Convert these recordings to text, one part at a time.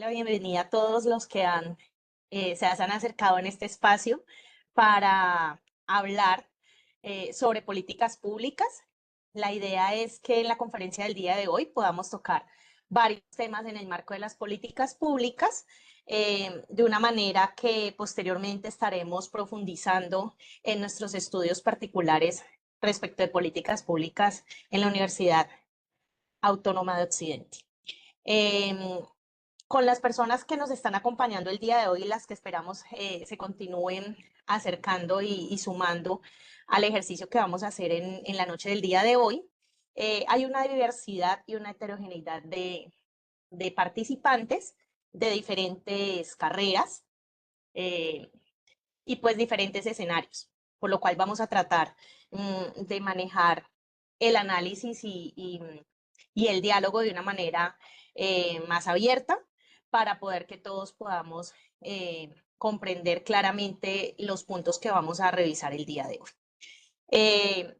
la bienvenida a todos los que se han acercado en este espacio para hablar sobre políticas públicas. La idea es que en la conferencia del día de hoy podamos tocar varios temas en el marco de las políticas públicas, de una manera que posteriormente estaremos profundizando en nuestros estudios particulares respecto de políticas públicas en la Universidad Autónoma de Occidente. Eh, con las personas que nos están acompañando el día de hoy y las que esperamos se continúen acercando y sumando al ejercicio que vamos a hacer en la noche del día de hoy, hay una diversidad y una heterogeneidad de participantes de diferentes carreras eh, y pues diferentes escenarios, por lo cual vamos a tratar de manejar el análisis y el diálogo de una manera más abierta para poder que todos podamos comprender claramente los puntos que vamos a revisar el día de hoy. Eh,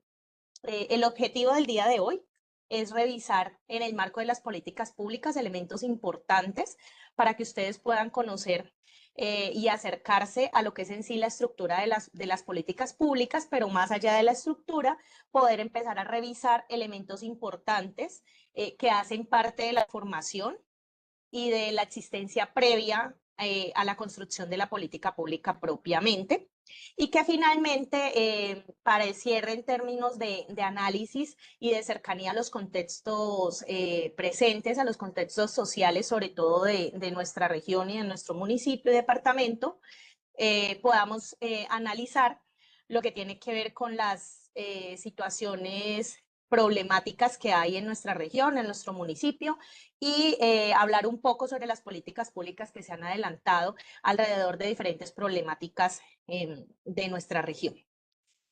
el objetivo del día de hoy es revisar en el marco de las políticas públicas elementos importantes para que ustedes puedan conocer y acercarse a lo que es en sí la estructura de las políticas públicas, pero más allá de la estructura, poder empezar a revisar elementos importantes que hacen parte de la formación y de la existencia previa a la construcción de la política pública propiamente, y que finalmente, para el cierre en términos de análisis y de cercanía a los contextos presentes, a los contextos sociales, sobre todo de nuestra región y de nuestro municipio y departamento, podamos analizar lo que tiene que ver con las situaciones problemáticas que hay en nuestra región, en nuestro municipio, y hablar un poco sobre las políticas públicas que se han adelantado alrededor de diferentes problemáticas de nuestra región.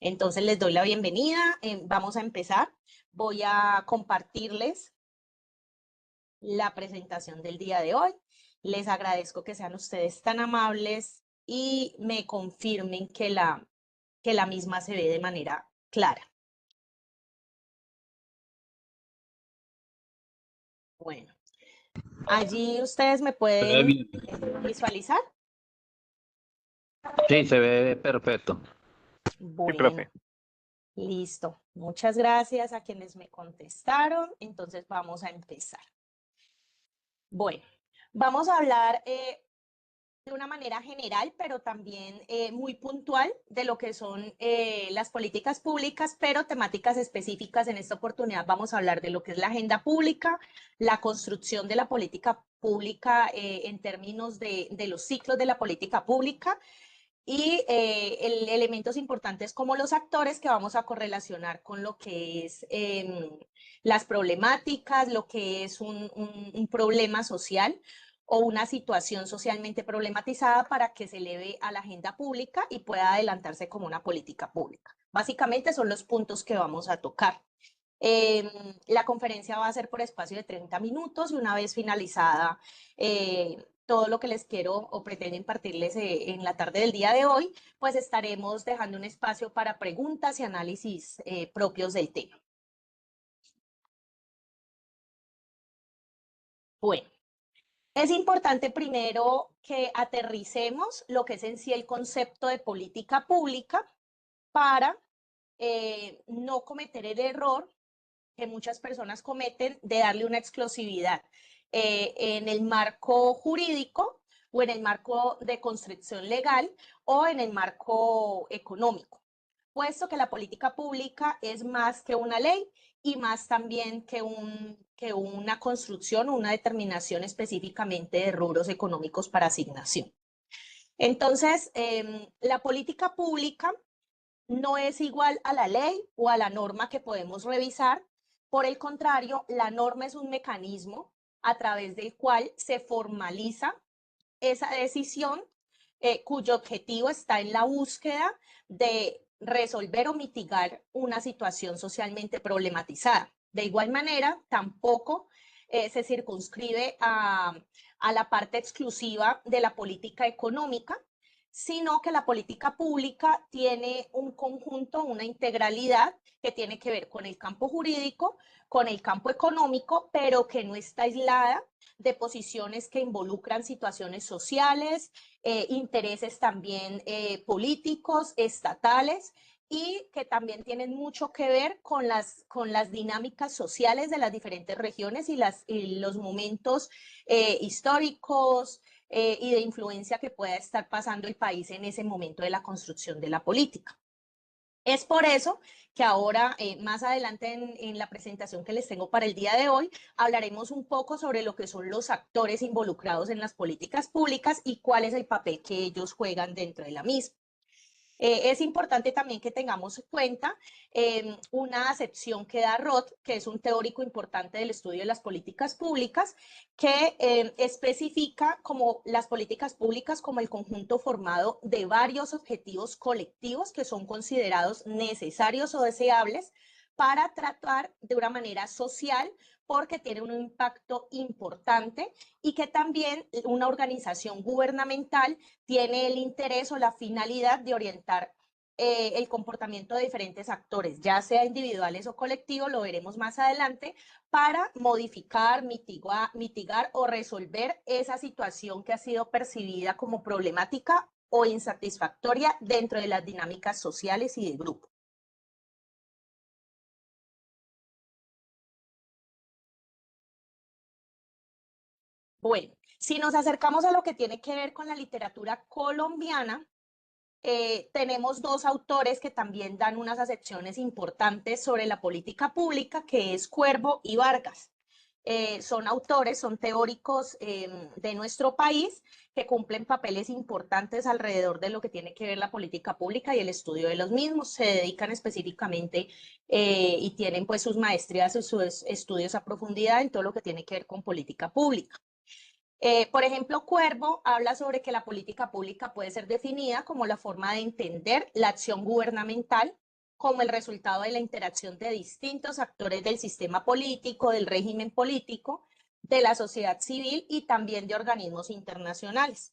Entonces les doy la bienvenida, vamos a empezar. Voy a compartirles la presentación del día de hoy. Les agradezco que sean ustedes tan amables y me confirmen que la misma se ve de manera clara. Bueno, allí ustedes me Se ve pueden bien. visualizar. Sí, se ve perfecto. Sí, Bueno, profe. listo. Muchas gracias a quienes me contestaron. Entonces vamos a empezar. Bueno, vamos a hablar de una manera general, pero también muy puntual de lo que son las políticas públicas, pero temáticas específicas. En esta oportunidad vamos a hablar de lo que es la agenda pública, la construcción de la política pública en términos de los ciclos de la política pública y elementos importantes como los actores que vamos a correlacionar con lo que es las problemáticas, lo que es un problema social o una situación socialmente problematizada para que se eleve a la agenda pública y pueda adelantarse como una política pública. Básicamente son los puntos que vamos a tocar. La conferencia va a ser por espacio de 30 minutos y una vez finalizada todo lo que les quiero o pretendo impartirles en la tarde del día de hoy, pues estaremos dejando un espacio para preguntas y análisis propios del tema. Bueno, es importante primero que aterricemos lo que es en sí el concepto de política pública para no cometer el error que muchas personas cometen de darle una exclusividad en el marco jurídico o en el marco de construcción legal o en el marco económico, puesto que la política pública es más que una ley y más también que una construcción o una determinación específicamente de rubros económicos para asignación. Entonces, la política pública no es igual a la ley o a la norma que podemos revisar. Por el contrario, la norma es un mecanismo a través del cual se formaliza esa decisión cuyo objetivo está en la búsqueda de resolver o mitigar una situación socialmente problematizada. De igual manera, tampoco se circunscribe a la parte exclusiva de la política económica, sino que la política pública tiene un conjunto, una integralidad que tiene que ver con el campo jurídico, con el campo económico, pero que no está aislada de posiciones que involucran situaciones sociales, intereses también políticos, estatales, y que también tienen mucho que ver con las dinámicas sociales de las diferentes regiones y los momentos históricos y de influencia que pueda estar pasando el país en ese momento de la construcción de la política. Es por eso que ahora, más adelante en la presentación que les tengo para el día de hoy, hablaremos un poco sobre lo que son los actores involucrados en las políticas públicas y cuál es el papel que ellos juegan dentro de la misma. Es importante también que tengamos en cuenta una acepción que da Roth, que es un teórico importante del estudio de las políticas públicas, que especifica como las políticas públicas como el conjunto formado de varios objetivos colectivos que son considerados necesarios o deseables para tratar de una manera social porque tiene un impacto importante y que también una organización gubernamental tiene el interés o la finalidad de orientar el comportamiento de diferentes actores, ya sea individuales o colectivos, lo veremos más adelante, para modificar, mitigar o resolver esa situación que ha sido percibida como problemática o insatisfactoria dentro de las dinámicas sociales y de grupo. Bueno, si nos acercamos a lo que tiene que ver con la literatura colombiana, tenemos dos autores que también dan unas acepciones importantes sobre la política pública, que es Cuervo y Vargas. Son autores, son teóricos de nuestro país que cumplen papeles importantes alrededor de lo que tiene que ver la política pública y el estudio de los mismos. Se dedican específicamente y tienen pues sus maestrías y sus estudios a profundidad en todo lo que tiene que ver con política pública. Por ejemplo, Cuervo habla sobre que la política pública puede ser definida como la forma de entender la acción gubernamental como el resultado de la interacción de distintos actores del sistema político, del régimen político, de la sociedad civil y también de organismos internacionales,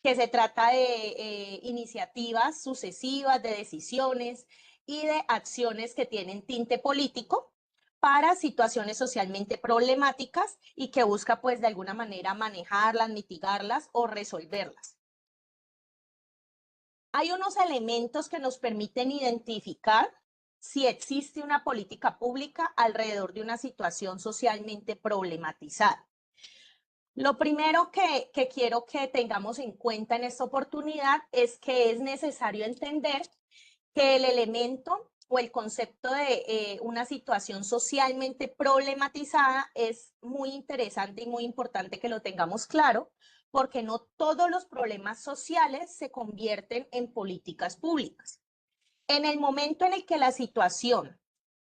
que se trata de iniciativas sucesivas, de decisiones y de acciones que tienen tinte político para situaciones socialmente problemáticas y que busca pues de alguna manera manejarlas, mitigarlas o resolverlas. Hay unos elementos que nos permiten identificar si existe una política pública alrededor de una situación socialmente problematizada. Lo primero que quiero que tengamos en cuenta en esta oportunidad es que es necesario entender que el elemento o el concepto de una situación socialmente problematizada es muy interesante y muy importante que lo tengamos claro, porque no todos los problemas sociales se convierten en políticas públicas. En el momento en el que la situación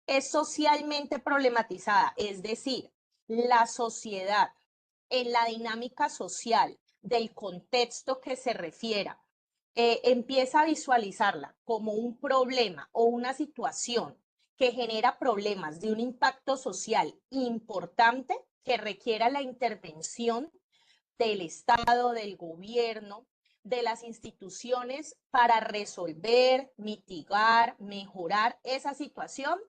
es socialmente problematizada, es decir, la sociedad en la dinámica social del contexto que se refiera, empieza a visualizarla como un problema o una situación que genera problemas de un impacto social importante que requiera la intervención del Estado, del gobierno, de las instituciones para resolver, mitigar, mejorar esa situación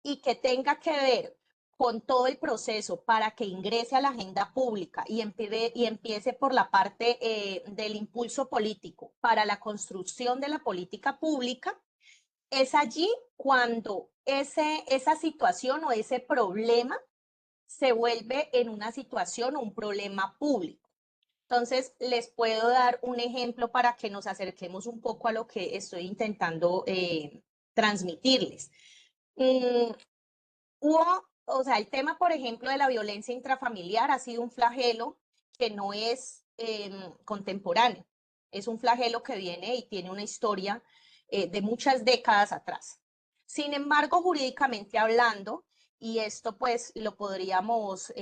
y que tenga que ver con todo el proceso para que ingrese a la agenda pública y empiece por la parte del impulso político para la construcción de la política pública, es allí cuando esa situación o ese problema se vuelve en una situación o un problema público. Entonces, les puedo dar un ejemplo para que nos acerquemos un poco a lo que estoy intentando transmitirles. Mm, o sea, el tema, por ejemplo, de la violencia intrafamiliar ha sido un flagelo que no es contemporáneo, es un flagelo que viene y tiene una historia de muchas décadas atrás. Sin embargo, jurídicamente hablando, y esto pues lo podríamos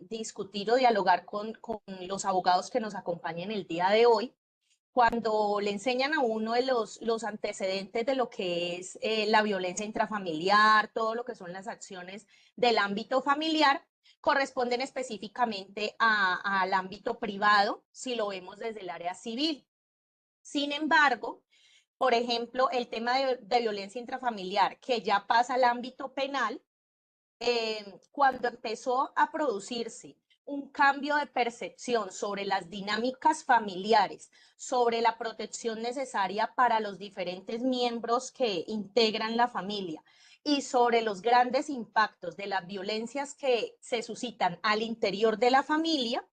discutir o dialogar con los abogados que nos acompañan el día de hoy, cuando le enseñan a uno de los antecedentes de lo que es la violencia intrafamiliar, todo lo que son las acciones del ámbito familiar, corresponden específicamente al ámbito privado, si lo vemos desde el área civil. Sin embargo, por ejemplo, el tema de violencia intrafamiliar, que ya pasa al ámbito penal, cuando empezó a producirse un cambio de percepción sobre las dinámicas familiares, sobre la protección necesaria para los diferentes miembros que integran la familia y sobre los grandes impactos de las violencias que se suscitan al interior de la familia,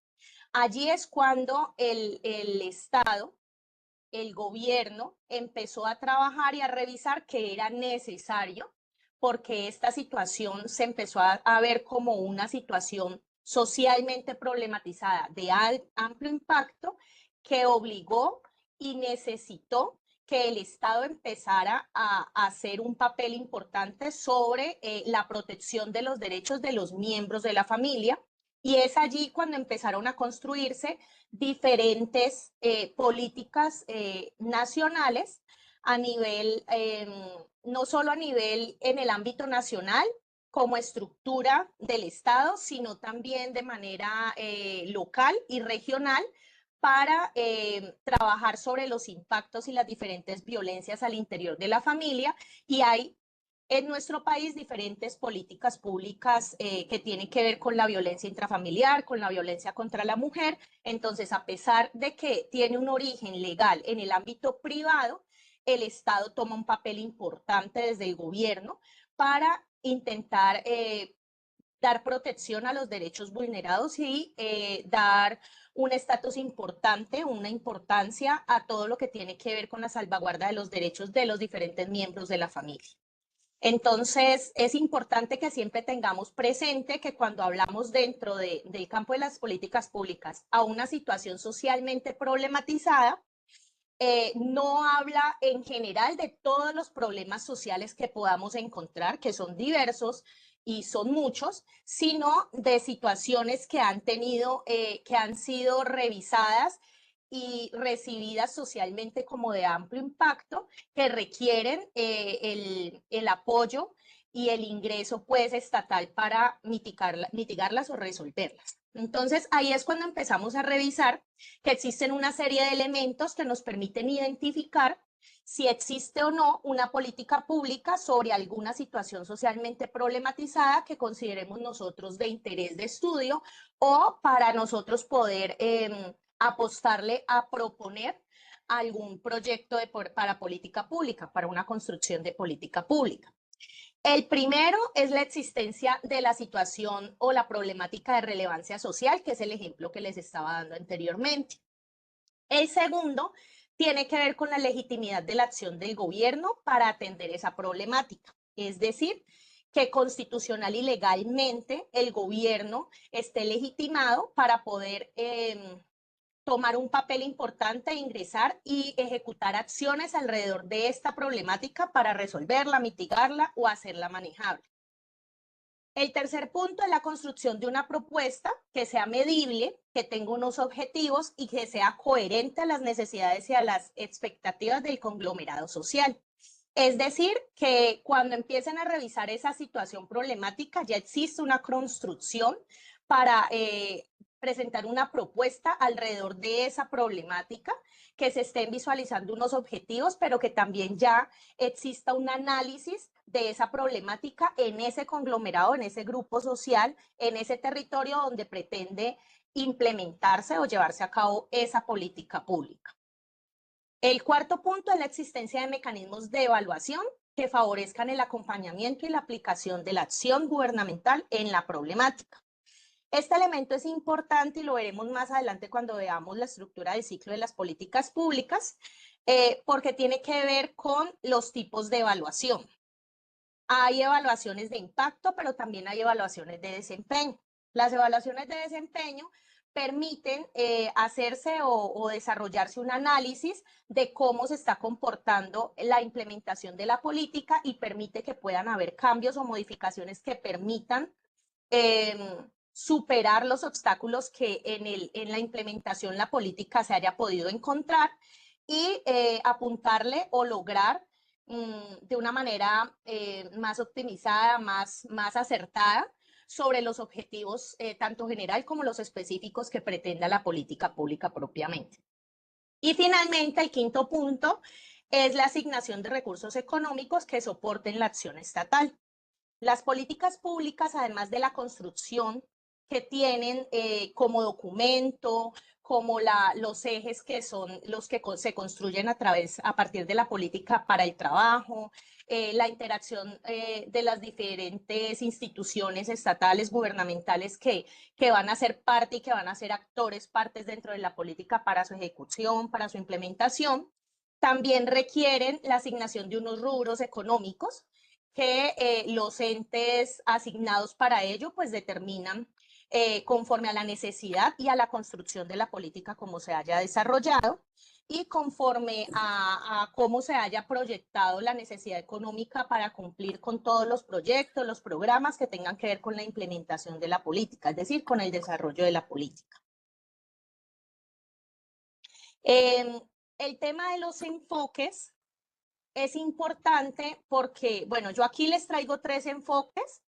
allí es cuando el Estado, el gobierno empezó a trabajar y a revisar que era necesario, porque esta situación se empezó a ver como una situación socialmente problematizada de amplio impacto, que obligó y necesitó que el Estado empezara a hacer un papel importante sobre la protección de los derechos de los miembros de la familia. Y es allí cuando empezaron a construirse diferentes políticas nacionales a nivel, no solo a nivel en el ámbito nacional como estructura del Estado, sino también de manera local y regional para trabajar sobre los impactos y las diferentes violencias al interior de la familia. Y hay en nuestro país diferentes políticas públicas que tienen que ver con la violencia intrafamiliar, con la violencia contra la mujer. Entonces, a pesar de que tiene un origen legal en el ámbito privado, el Estado toma un papel importante desde el gobierno para intentar dar protección a los derechos vulnerados y dar un estatus importante, una importancia a todo lo que tiene que ver con la salvaguarda de los derechos de los diferentes miembros de la familia. Entonces, es importante que siempre tengamos presente que cuando hablamos del campo de las políticas públicas a una situación socialmente problematizada, no habla en general de todos los problemas sociales que podamos encontrar, que son diversos y son muchos, sino de situaciones que han tenido, que han sido revisadas y recibidas socialmente como de amplio impacto, que requieren el apoyo y el ingreso pues estatal para mitigarlas o resolverlas. Entonces ahí es cuando empezamos a revisar que existen una serie de elementos que nos permiten identificar si existe o no una política pública sobre alguna situación socialmente problematizada que consideremos nosotros de interés de estudio o para nosotros poder apostarle a proponer algún proyecto para política pública, para una construcción de política pública. El primero es la existencia de la situación o la problemática de relevancia social, que es el ejemplo que les estaba dando anteriormente. El segundo tiene que ver con la legitimidad de la acción del gobierno para atender esa problemática. Es decir, que constitucional y legalmente el gobierno esté legitimado para poder tomar un papel importante, ingresar y ejecutar acciones alrededor de esta problemática para resolverla, mitigarla o hacerla manejable. El tercer punto es la construcción de una propuesta que sea medible, que tenga unos objetivos y que sea coherente a las necesidades y a las expectativas del conglomerado social. Es decir, que cuando empiecen a revisar esa situación problemática, ya existe una construcción para presentar una propuesta alrededor de esa problemática, que se estén visualizando unos objetivos, pero que también ya exista un análisis de esa problemática en ese conglomerado, en ese grupo social, en ese territorio donde pretende implementarse o llevarse a cabo esa política pública. El cuarto punto es la existencia de mecanismos de evaluación que favorezcan el acompañamiento y la aplicación de la acción gubernamental en la problemática. Este elemento es importante y lo veremos más adelante cuando veamos la estructura del ciclo de las políticas públicas, porque tiene que ver con los tipos de evaluación. Hay evaluaciones de impacto, pero también hay evaluaciones de desempeño. Las evaluaciones de desempeño permiten hacerse o desarrollarse un análisis de cómo se está comportando la implementación de la política y permite que puedan haber cambios o modificaciones que permitan superar los obstáculos que en la implementación la política se haya podido encontrar y apuntarle o lograr de una manera más optimizada, más acertada sobre los objetivos tanto general como los específicos que pretenda la política pública propiamente. Y finalmente, el quinto punto es la asignación de recursos económicos que soporten la acción estatal. Las políticas públicas, además de la construcción que tienen como documento, como los ejes que son los que se construyen a partir de la política para el trabajo, la interacción de las diferentes instituciones estatales, gubernamentales que van a ser parte y que van a ser actores, partes dentro de la política para su ejecución, para su implementación. También requieren la asignación de unos rubros económicos que los entes asignados para ello pues determinan conforme a la necesidad y a la construcción de la política como se haya desarrollado y conforme a cómo se haya proyectado la necesidad económica para cumplir con todos los proyectos, los programas que tengan que ver con la implementación de la política, es decir, con el desarrollo de la política. El tema de los enfoques es importante porque, bueno, yo aquí les traigo 3 enfoques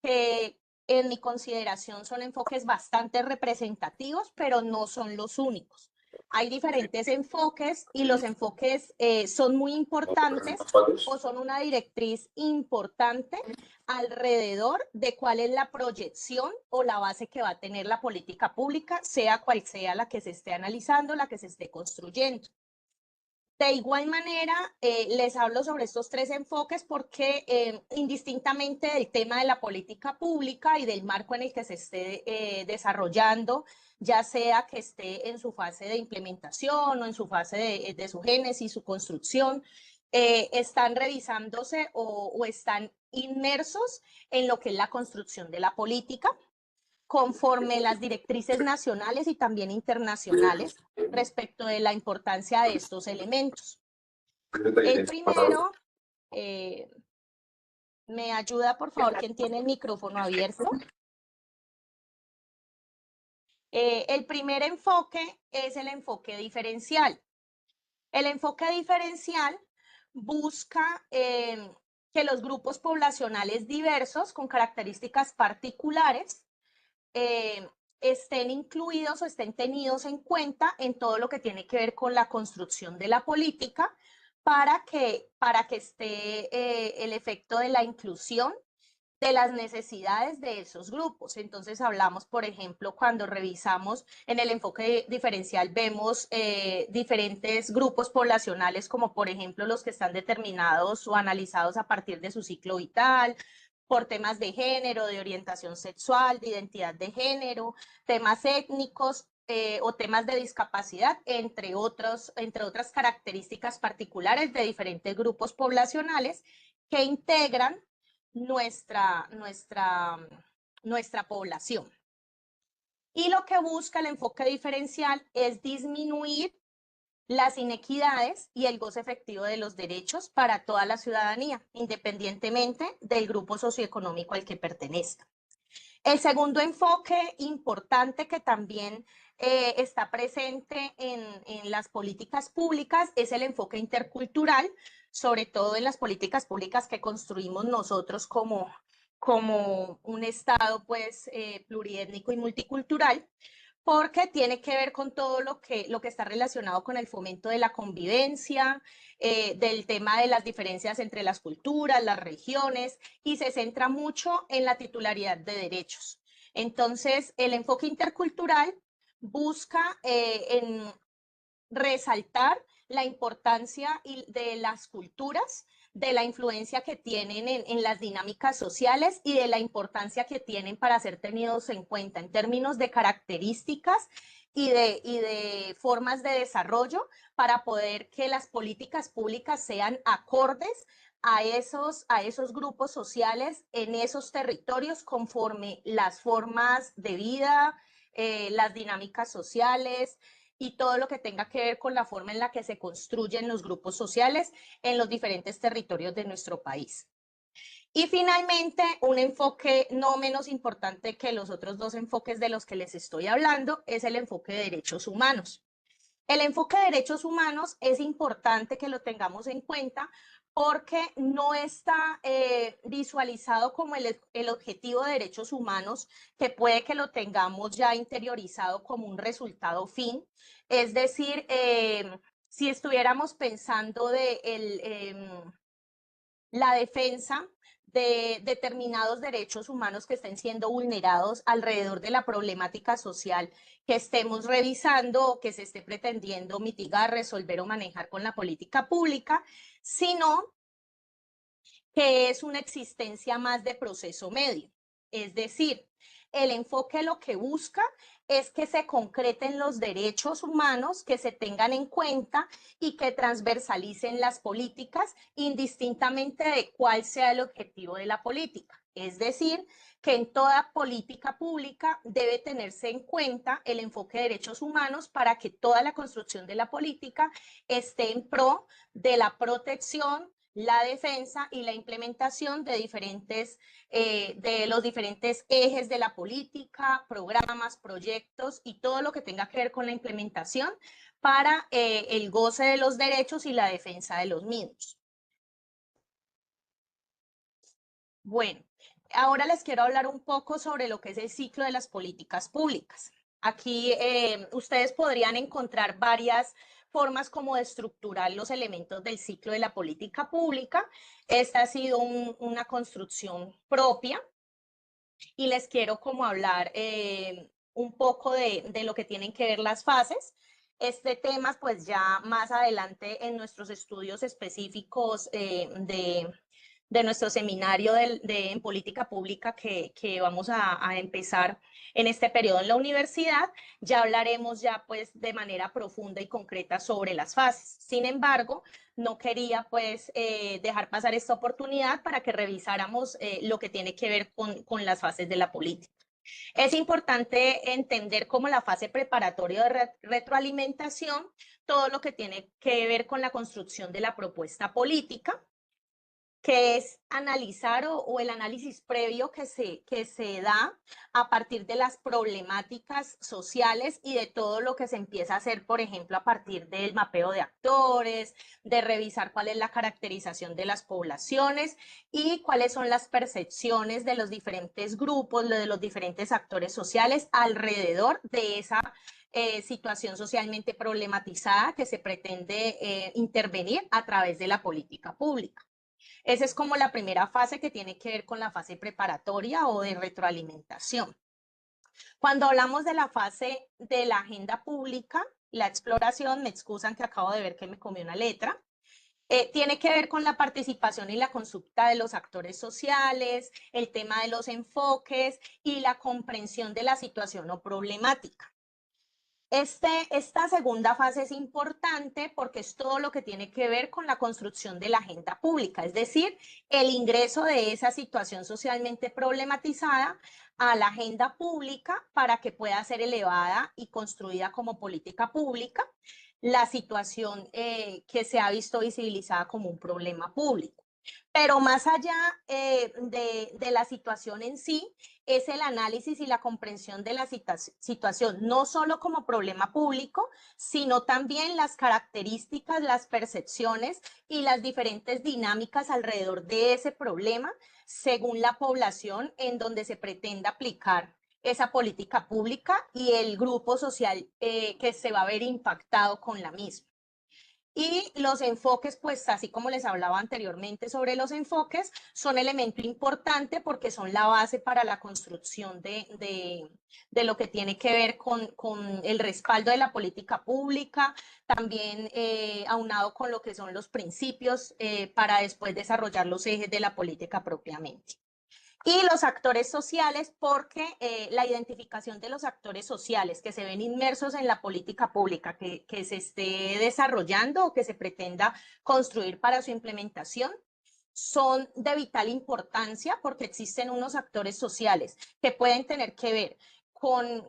que en mi consideración son enfoques bastante representativos, pero no son los únicos. Hay diferentes enfoques y los enfoques son muy importantes o son una directriz importante alrededor de cuál es la proyección o la base que va a tener la política pública, sea cual sea la que se esté analizando, la que se esté construyendo. De igual manera, les hablo sobre estos 3 enfoques porque indistintamente del tema de la política pública y del marco en el que se esté desarrollando, ya sea que esté en su fase de implementación o en su fase de su génesis, su construcción, están revisándose o están inmersos en lo que es la construcción de la política conforme las directrices nacionales y también internacionales respecto de la importancia de estos elementos. El primero, me ayuda por favor quien tiene el micrófono abierto. El primer enfoque es el enfoque diferencial. El enfoque diferencial busca que los grupos poblacionales diversos con características particulares estén incluidos o estén tenidos en cuenta en todo lo que tiene que ver con la construcción de la política para que esté el efecto de la inclusión de las necesidades de esos grupos. Entonces hablamos, por ejemplo, cuando revisamos en el enfoque diferencial, vemos diferentes grupos poblacionales, como por ejemplo los que están determinados o analizados a partir de su ciclo vital, por temas de género, de orientación sexual, de identidad de género, temas étnicos o temas de discapacidad, entre otras características particulares de diferentes grupos poblacionales que integran nuestra población. Y lo que busca el enfoque diferencial es disminuir las inequidades y el goce efectivo de los derechos para toda la ciudadanía, independientemente del grupo socioeconómico al que pertenezca. El segundo enfoque importante que también está presente en las políticas públicas es el enfoque intercultural, sobre todo en las políticas públicas que construimos nosotros como un Estado pues, pluriétnico y multicultural, porque tiene que ver con todo lo que está relacionado con el fomento de la convivencia, del tema de las diferencias entre las culturas, las regiones, y se centra mucho en la titularidad de derechos. Entonces, el enfoque intercultural busca en resaltar la importancia de las culturas, de la influencia que tienen en las dinámicas sociales y de la importancia que tienen para ser tenidos en cuenta en términos de características y de formas de desarrollo para poder que las políticas públicas sean acordes a esos grupos sociales en esos territorios conforme las formas de vida, las dinámicas sociales, y todo lo que tenga que ver con la forma en la que se construyen los grupos sociales en los diferentes territorios de nuestro país. Y finalmente, un enfoque no menos importante que los otros 2 enfoques de los que les estoy hablando es el enfoque de derechos humanos. El enfoque de derechos humanos es importante que lo tengamos en cuenta porque no está visualizado como el objetivo de derechos humanos, que puede que lo tengamos ya interiorizado como un resultado fin. Es decir, si estuviéramos pensando la defensa de determinados derechos humanos que estén siendo vulnerados alrededor de la problemática social que estemos revisando o que se esté pretendiendo mitigar, resolver o manejar con la política pública, sino que es una existencia más de proceso medio. Es decir, el enfoque lo que busca es que se concreten los derechos humanos, que se tengan en cuenta y que transversalicen las políticas indistintamente de cuál sea el objetivo de la política. Es decir, que en toda política pública debe tenerse en cuenta el enfoque de derechos humanos para que toda la construcción de la política esté en pro de la protección, la defensa y la implementación de los diferentes ejes de la política, programas, proyectos y todo lo que tenga que ver con la implementación para el goce de los derechos y la defensa de los mismos. Bueno, ahora les quiero hablar un poco sobre lo que es el ciclo de las políticas públicas. Aquí ustedes podrían encontrar varias formas como de estructurar los elementos del ciclo de la política pública. Esta ha sido una construcción propia y les quiero como hablar un poco de lo que tienen que ver las fases. Este tema, pues ya más adelante en nuestros estudios específicos de nuestro seminario en política pública que vamos a empezar en este periodo en la universidad, ya hablaremos ya pues de manera profunda y concreta sobre las fases. Sin embargo, no quería pues dejar pasar esta oportunidad para que revisáramos lo que tiene que ver con las fases de la política. Es importante entender como la fase preparatoria de retroalimentación, todo lo que tiene que ver con la construcción de la propuesta política, que es analizar o el análisis previo que se da a partir de las problemáticas sociales y de todo lo que se empieza a hacer, por ejemplo, a partir del mapeo de actores, de revisar cuál es la caracterización de las poblaciones y cuáles son las percepciones de los diferentes grupos, de los diferentes actores sociales alrededor de esa situación socialmente problematizada que se pretende intervenir a través de la política pública. Esa es como la primera fase que tiene que ver con la fase preparatoria o de retroalimentación. Cuando hablamos de la fase de la agenda pública, la exploración, me excusan que acabo de ver que me comí una letra, tiene que ver con la participación y la consulta de los actores sociales, el tema de los enfoques y la comprensión de la situación o problemática. Esta segunda fase es importante porque es todo lo que tiene que ver con la construcción de la agenda pública, es decir, el ingreso de esa situación socialmente problematizada a la agenda pública para que pueda ser elevada y construida como política pública, la situación que se ha visto visibilizada como un problema público. Pero más allá de la situación en sí, es el análisis y la comprensión de la situación, no solo como problema público, sino también las características, las percepciones y las diferentes dinámicas alrededor de ese problema según la población en donde se pretenda aplicar esa política pública y el grupo social que se va a ver impactado con la misma. Y los enfoques, pues así como les hablaba anteriormente sobre los enfoques, son elemento importante porque son la base para la construcción de lo que tiene que ver con el respaldo de la política pública, también aunado con lo que son los principios para después desarrollar los ejes de la política propiamente. Y los actores sociales, porque la identificación de los actores sociales que se ven inmersos en la política pública que se esté desarrollando o que se pretenda construir para su implementación, son de vital importancia porque existen unos actores sociales que pueden tener que ver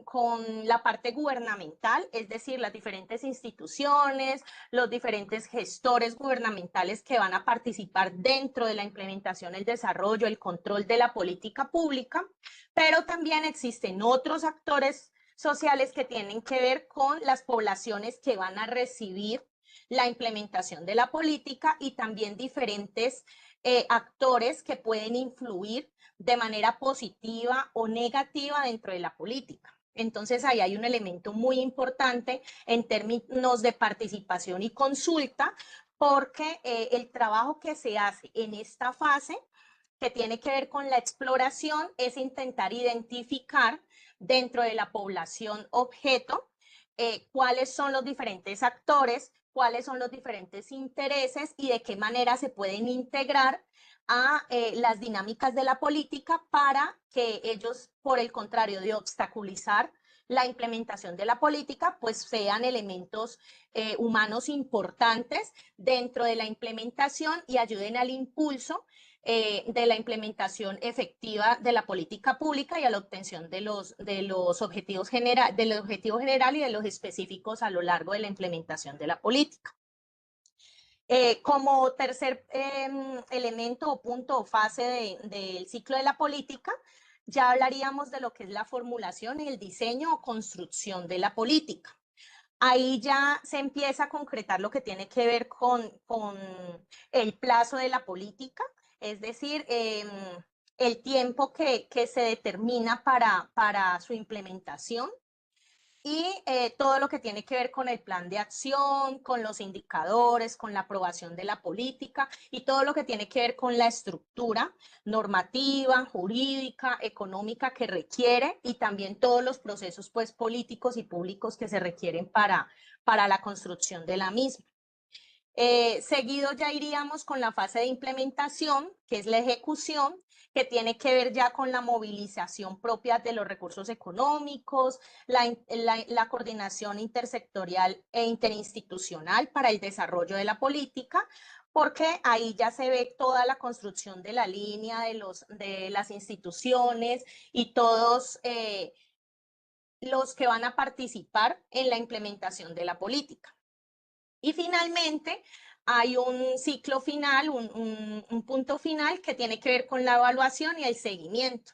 con la parte gubernamental, es decir, las diferentes instituciones, los diferentes gestores gubernamentales que van a participar dentro de la implementación, el desarrollo, el control de la política pública, pero también existen otros actores sociales que tienen que ver con las poblaciones que van a recibir la implementación de la política y también diferentes actores que pueden influir de manera positiva o negativa dentro de la política. Entonces ahí hay un elemento muy importante en términos de participación y consulta, porque el trabajo que se hace en esta fase, que tiene que ver con la exploración, es intentar identificar dentro de la población objeto cuáles son los diferentes actores, cuáles son los diferentes intereses y de qué manera se pueden integrar a las dinámicas de la política para que ellos, por el contrario de obstaculizar la implementación de la política, pues sean elementos humanos importantes dentro de la implementación y ayuden al impulso de la implementación efectiva de la política pública y a la obtención de los objetivos generales y de los específicos a lo largo de la implementación de la política. Como tercer elemento o punto o fase del ciclo de la política, ya hablaríamos de lo que es la formulación y el diseño o construcción de la política. Ahí ya se empieza a concretar lo que tiene que ver con el plazo de la política, es decir, el tiempo que se determina para su implementación y todo lo que tiene que ver con el plan de acción, con los indicadores, con la aprobación de la política y todo lo que tiene que ver con la estructura normativa, jurídica, económica que requiere y también todos los procesos pues, políticos y públicos que se requieren para la construcción de la misma. Seguido ya iríamos con la fase de implementación, que es la ejecución, que tiene que ver ya con la movilización propia de los recursos económicos, la coordinación intersectorial e interinstitucional para el desarrollo de la política, porque ahí ya se ve toda la construcción de la línea de las instituciones y todos los que van a participar en la implementación de la política. Y finalmente, hay un ciclo final, un punto final que tiene que ver con la evaluación y el seguimiento.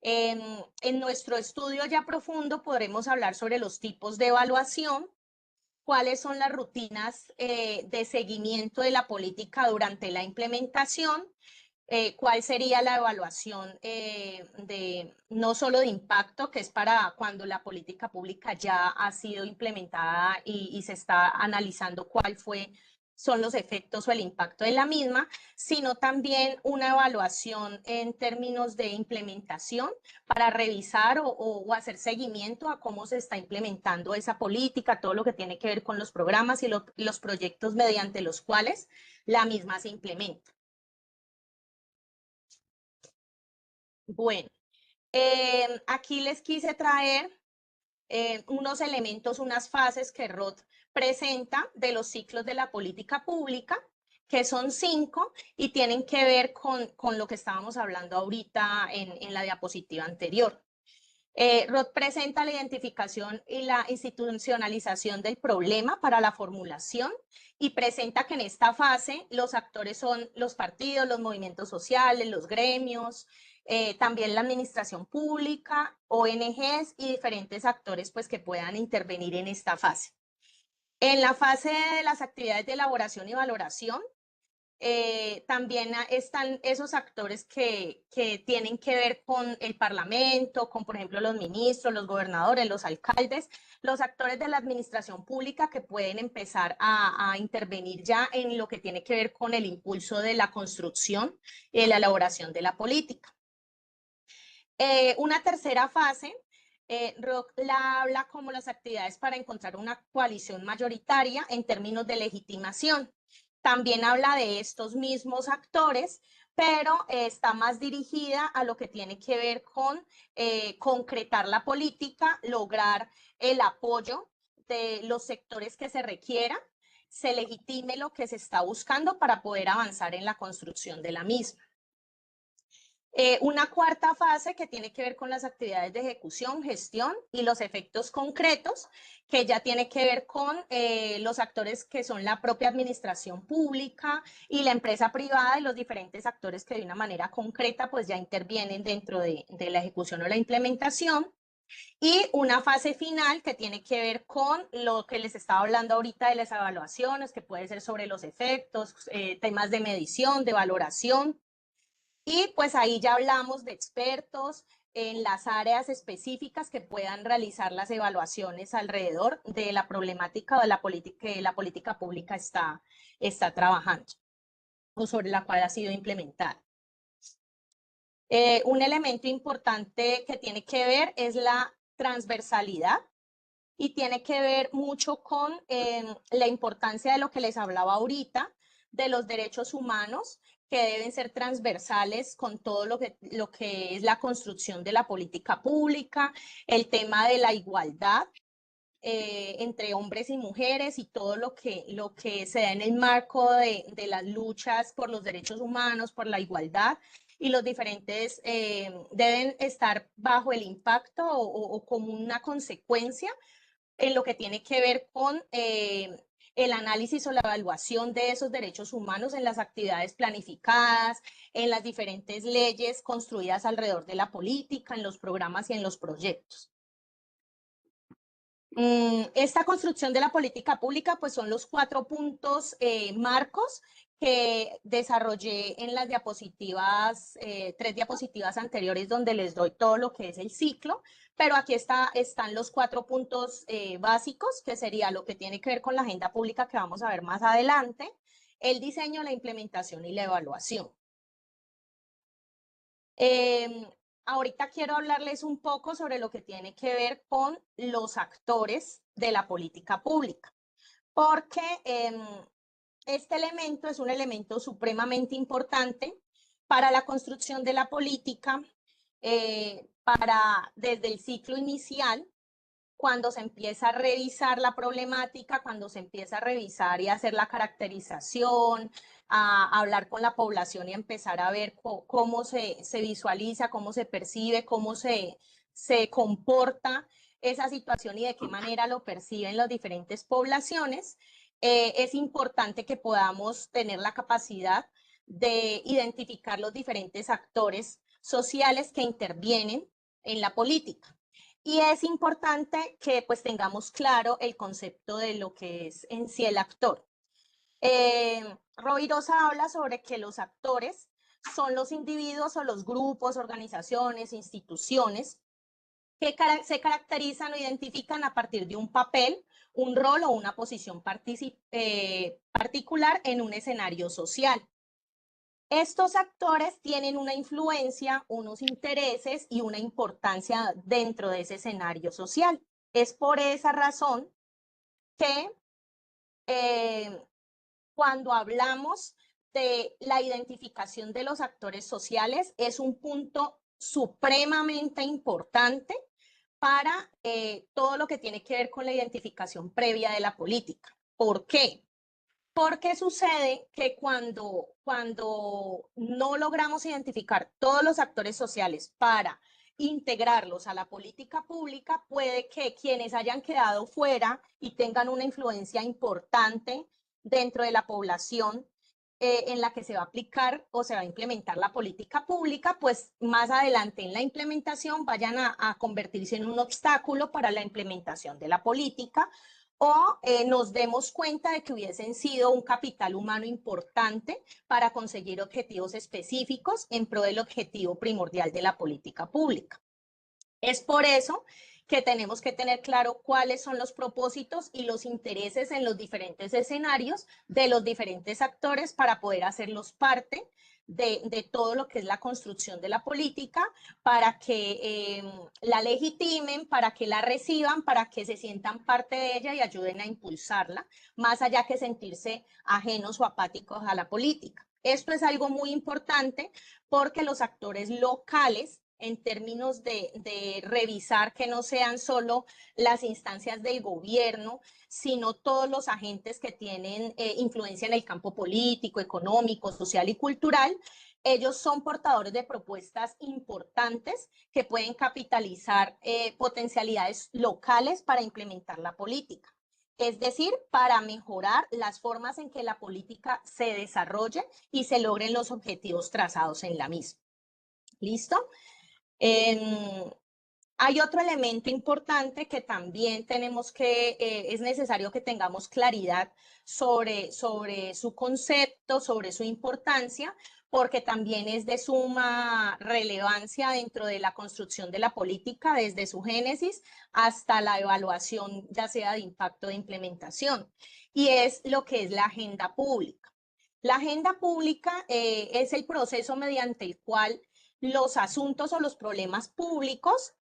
En nuestro estudio ya profundo podremos hablar sobre los tipos de evaluación, cuáles son las rutinas de seguimiento de la política durante la implementación, cuál sería la evaluación no solo de impacto, que es para cuando la política pública ya ha sido implementada y se está analizando son los efectos o el impacto de la misma, sino también una evaluación en términos de implementación para revisar o hacer seguimiento a cómo se está implementando esa política, todo lo que tiene que ver con los programas y los proyectos mediante los cuales la misma se implementa. Bueno, aquí les quise traer unos elementos, unas fases que Roth presenta de los ciclos de la política pública, que son 5 y tienen que ver con lo que estábamos hablando ahorita en la diapositiva anterior. Roth presenta la identificación y la institucionalización del problema para la formulación y presenta que en esta fase los actores son los partidos, los movimientos sociales, los gremios, también la administración pública, ONGs y diferentes actores pues, que puedan intervenir en esta fase. En la fase de las actividades de elaboración y valoración, también están esos actores que tienen que ver con el Parlamento, con, por ejemplo, los ministros, los gobernadores, los alcaldes, los actores de la administración pública que pueden empezar a intervenir ya en lo que tiene que ver con el impulso de la construcción y la elaboración de la política. Una tercera fase, Rock la habla como las actividades para encontrar una coalición mayoritaria en términos de legitimación. También habla de estos mismos actores, pero está más dirigida a lo que tiene que ver con concretar la política, lograr el apoyo de los sectores que se requiera, se legitime lo que se está buscando para poder avanzar en la construcción de la misma. Una cuarta fase que tiene que ver con las actividades de ejecución, gestión y los efectos concretos, que ya tiene que ver con los actores que son la propia administración pública y la empresa privada y los diferentes actores que de una manera concreta pues ya intervienen dentro de la ejecución o la implementación. Y una fase final que tiene que ver con lo que les estaba hablando ahorita de las evaluaciones, que puede ser sobre los efectos, temas de medición, de valoración. Y pues ahí ya hablamos de expertos en las áreas específicas que puedan realizar las evaluaciones alrededor de la problemática o de la política que la política pública está trabajando o sobre la cual ha sido implementada. Un elemento importante que tiene que ver es la transversalidad y tiene que ver mucho con la importancia de lo que les hablaba ahorita, de los derechos humanos que deben ser transversales con todo lo que es la construcción de la política pública, el tema de la igualdad entre hombres y mujeres y todo lo que se da en el marco de las luchas por los derechos humanos, por la igualdad, y los diferentes deben estar bajo el impacto o como una consecuencia en lo que tiene que ver con el análisis o la evaluación de esos derechos humanos en las actividades planificadas, en las diferentes leyes construidas alrededor de la política, en los programas y en los proyectos. Esta construcción de la política pública, pues son los 4 puntos marcos que desarrollé en las diapositivas, 3 diapositivas anteriores donde les doy todo lo que es el ciclo, pero aquí están los 4 puntos básicos, que sería lo que tiene que ver con la agenda pública que vamos a ver más adelante, el diseño, la implementación y la evaluación. Ahorita quiero hablarles un poco sobre lo que tiene que ver con los actores de la política pública, porque este elemento es un elemento supremamente importante para la construcción de la política, desde el ciclo inicial, cuando se empieza a revisar la problemática, cuando se empieza a revisar y a hacer la caracterización, a hablar con la población y empezar a ver cómo se visualiza, cómo se percibe, cómo se comporta esa situación y de qué manera lo perciben las diferentes poblaciones, es importante que podamos tener la capacidad de identificar los diferentes actores sociales que intervienen en la política. Y es importante que pues tengamos claro el concepto de lo que es en sí el actor. Rovirosa habla sobre que los actores son los individuos o los grupos, organizaciones, instituciones que se caracterizan o identifican a partir de un papel, un rol o una posición particular en un escenario social. Estos actores tienen una influencia, unos intereses y una importancia dentro de ese escenario social. Es por esa razón que cuando hablamos de la identificación de los actores sociales, es un punto supremamente importante para todo lo que tiene que ver con la identificación previa de la política. ¿Por qué? Porque sucede que cuando no logramos identificar todos los actores sociales para integrarlos a la política pública, puede que quienes hayan quedado fuera y tengan una influencia importante dentro de la población en la que se va a aplicar o se va a implementar la política pública, pues más adelante en la implementación vayan a convertirse en un obstáculo para la implementación de la política o nos demos cuenta de que hubiesen sido un capital humano importante para conseguir objetivos específicos en pro del objetivo primordial de la política pública. Es por eso que tenemos que tener claro cuáles son los propósitos y los intereses en los diferentes escenarios de los diferentes actores para poder hacerlos parte de todo lo que es la construcción de la política, para que la legitimen, para que la reciban, para que se sientan parte de ella y ayuden a impulsarla, más allá que sentirse ajenos o apáticos a la política. Esto es algo muy importante porque los actores locales, en términos de revisar que no sean solo las instancias del gobierno, sino todos los agentes que tienen influencia en el campo político, económico, social y cultural, ellos son portadores de propuestas importantes que pueden capitalizar potencialidades locales para implementar la política. Es decir, para mejorar las formas en que la política se desarrolle y se logren los objetivos trazados en la misma. ¿Listo? Hay otro elemento importante que también es necesario que tengamos claridad sobre su concepto, sobre su importancia, porque también es de suma relevancia dentro de la construcción de la política, desde su génesis hasta la evaluación, ya sea de impacto de implementación, y es lo que es la agenda pública. La agenda pública es el proceso mediante el cual los asuntos o los problemas públicos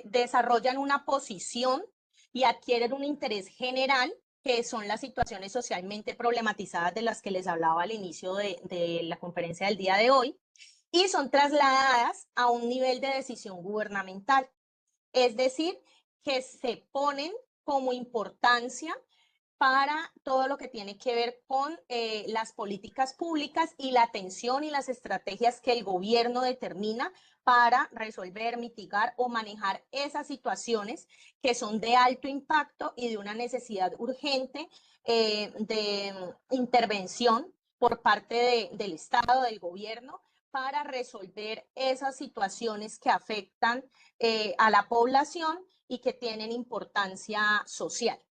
desarrollan una posición y adquieren un interés general, que son las situaciones socialmente problematizadas de las que les hablaba al inicio de la conferencia del día de hoy, y son trasladadas a un nivel de decisión gubernamental. Es decir, que se ponen como importancia para todo lo que tiene que ver con las políticas públicas y la atención y las estrategias que el gobierno determina para resolver, mitigar o manejar esas situaciones que son de alto impacto y de una necesidad urgente de intervención por parte del Estado, del gobierno, para resolver esas situaciones que afectan a la población y que tienen importancia social.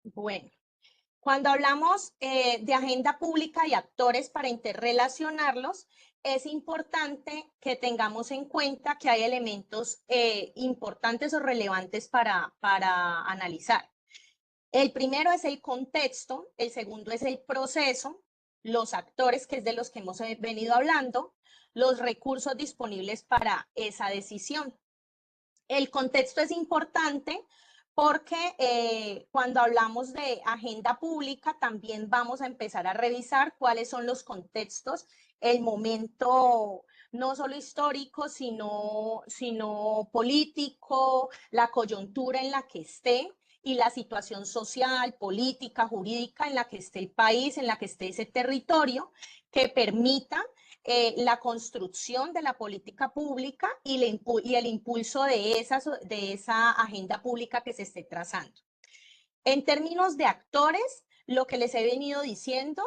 Bueno, cuando hablamos de agenda pública y actores para interrelacionarlos, es importante que tengamos en cuenta que hay elementos importantes o relevantes para analizar. El primero es el contexto, el segundo es el proceso, los actores, que es de los que hemos venido hablando, los recursos disponibles para esa decisión. El contexto es importante porque cuando hablamos de agenda pública también vamos a empezar a revisar cuáles son los contextos, el momento no solo histórico, sino político, la coyuntura en la que esté y la situación social, política, jurídica en la que esté el país, en la que esté ese territorio, que permita la construcción de la política pública y el impulso de esa agenda pública que se esté trazando. En términos de actores, lo que les he venido diciendo,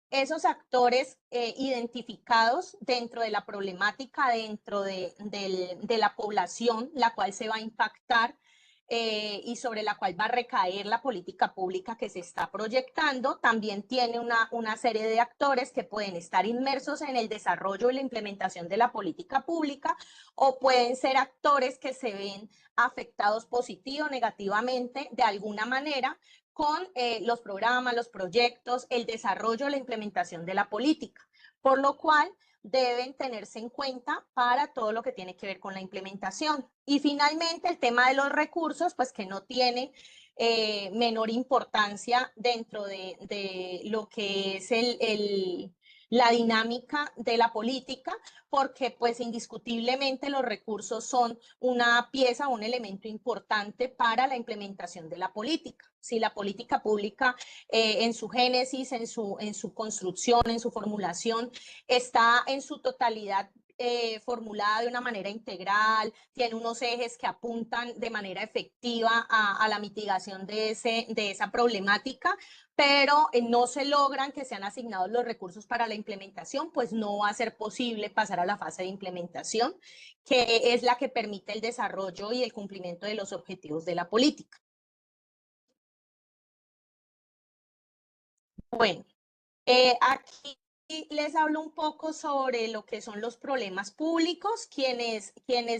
esos actores identificados dentro de la problemática, dentro de la población, la cual se va a impactar y sobre la cual va a recaer la política pública que se está proyectando, también tiene una serie de actores que pueden estar inmersos en el desarrollo y la implementación de la política pública, o pueden ser actores que se ven afectados positivo o negativamente de alguna manera con los programas, los proyectos, el desarrollo, la implementación de la política, por lo cual deben tenerse en cuenta para todo lo que tiene que ver con la implementación. Y finalmente el tema de los recursos, pues que no tiene menor importancia dentro de lo que es la dinámica de la política, porque pues indiscutiblemente los recursos son una pieza, un elemento importante para la implementación de la política. Si la política pública en su génesis, en su construcción, en su formulación, está en su totalidad formulada de una manera integral, tiene unos ejes que apuntan de manera efectiva a la mitigación de esa problemática, pero no se logran que sean asignados los recursos para la implementación, pues no va a ser posible pasar a la fase de implementación, que es la que permite el desarrollo y el cumplimiento de los objetivos de la política. Bueno, aquí les hablo un poco sobre lo que son los problemas públicos. Quienes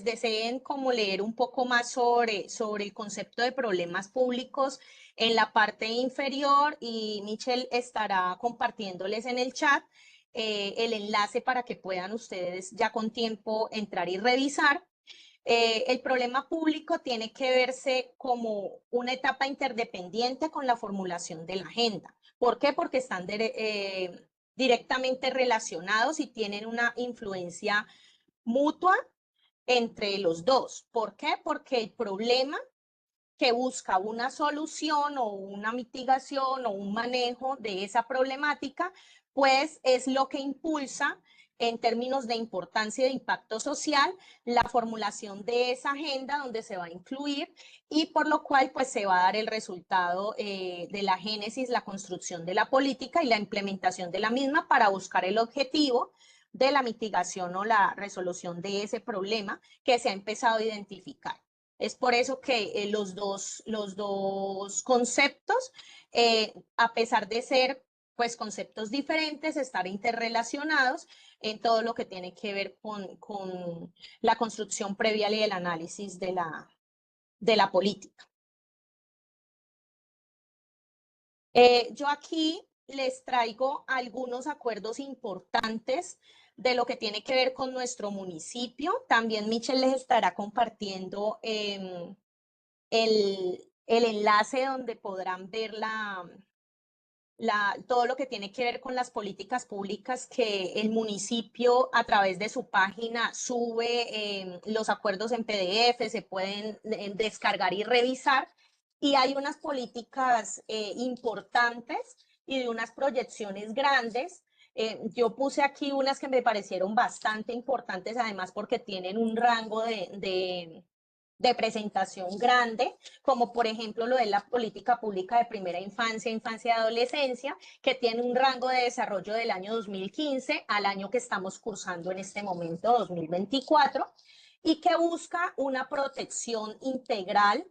deseen como leer un poco más sobre el concepto de problemas públicos, en la parte inferior, y Michelle estará compartiéndoles en el chat el enlace para que puedan ustedes ya con tiempo entrar y revisar. El problema público tiene que verse como una etapa interdependiente con la formulación de la agenda. ¿Por qué? Porque están directamente relacionados y tienen una influencia mutua entre los dos. ¿Por qué? Porque el problema que busca una solución o una mitigación o un manejo de esa problemática, pues es lo que impulsa en términos de importancia y de impacto social la formulación de esa agenda donde se va a incluir, y por lo cual pues se va a dar el resultado de la génesis, la construcción de la política y la implementación de la misma para buscar el objetivo de la mitigación o la resolución de ese problema que se ha empezado a identificar. Es por eso que los dos conceptos, a pesar de ser pues conceptos diferentes, estar interrelacionados en todo lo que tiene que ver con la construcción previa y el análisis de la política. Yo aquí les traigo algunos acuerdos importantes de lo que tiene que ver con nuestro municipio. También Michelle les estará compartiendo el enlace donde podrán ver todo lo que tiene que ver con las políticas públicas que el municipio a través de su página sube los acuerdos en PDF, se pueden descargar y revisar. Y hay unas políticas importantes y de unas proyecciones grandes. Yo puse aquí unas que me parecieron bastante importantes, además porque tienen un rango de presentación grande, como por ejemplo lo de la política pública de primera infancia, infancia y adolescencia, que tiene un rango de desarrollo del año 2015 al año que estamos cursando en este momento, 2024, y que busca una protección integral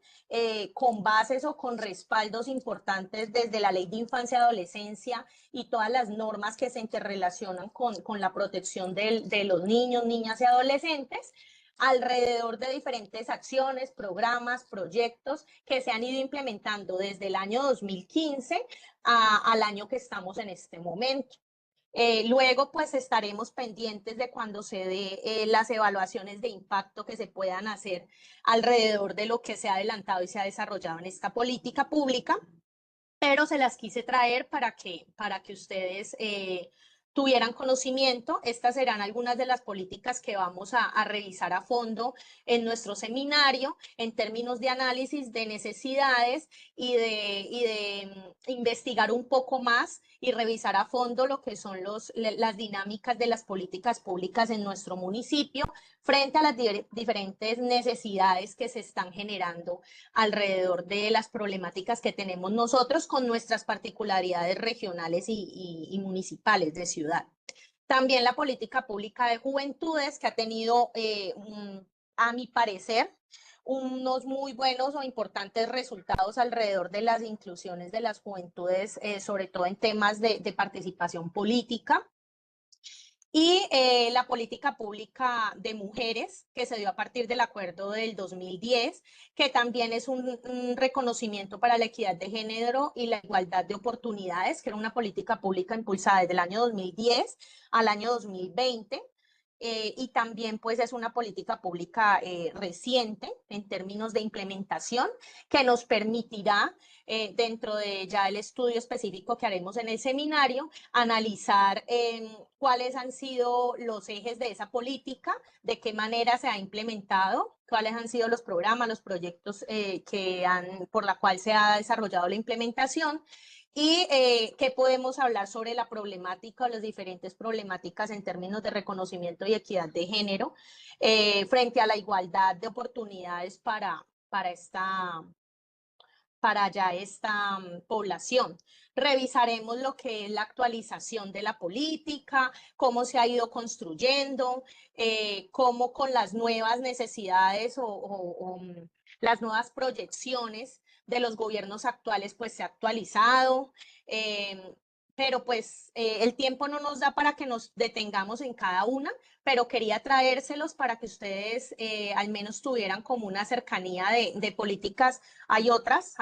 con bases o con respaldos importantes desde la ley de infancia y adolescencia y todas las normas que se interrelacionan con la protección de los niños, niñas y adolescentes, alrededor de diferentes acciones, programas, proyectos que se han ido implementando desde el año 2015 al año que estamos en este momento. Luego, pues estaremos pendientes de cuando se dé las evaluaciones de impacto que se puedan hacer alrededor de lo que se ha adelantado y se ha desarrollado en esta política pública, pero se las quise traer para que ustedes tuvieran conocimiento. Estas serán algunas de las políticas que vamos a revisar a fondo en nuestro seminario en términos de análisis de necesidades y de investigar un poco más y revisar a fondo lo que son las dinámicas de las políticas públicas en nuestro municipio frente a las diferentes necesidades que se están generando alrededor de las problemáticas que tenemos nosotros con nuestras particularidades regionales y municipales de ciudad. También la política pública de juventudes que ha tenido, a mi parecer, unos muy buenos o importantes resultados alrededor de las inclusiones de las juventudes, sobre todo en temas de participación política. Y la política pública de mujeres que se dio a partir del acuerdo del 2010, que también es un reconocimiento para la equidad de género y la igualdad de oportunidades, que era una política pública impulsada desde el año 2010 al año 2020. Y también pues es una política pública reciente en términos de implementación que nos permitirá dentro de ya el estudio específico que haremos en el seminario, analizar cuáles han sido los ejes de esa política, de qué manera se ha implementado, cuáles han sido los programas, los proyectos por la cual se ha desarrollado la implementación y qué podemos hablar sobre la problemática o las diferentes problemáticas en términos de reconocimiento y equidad de género frente a la igualdad de oportunidades para ya esta población. Revisaremos lo que es la actualización de la política, cómo se ha ido construyendo, cómo con las nuevas necesidades o las nuevas proyecciones de los gobiernos actuales pues se ha actualizado. Pero pues el tiempo no nos da para que nos detengamos en cada una, pero quería traérselos para que ustedes al menos tuvieran como una cercanía de políticas. Hay otras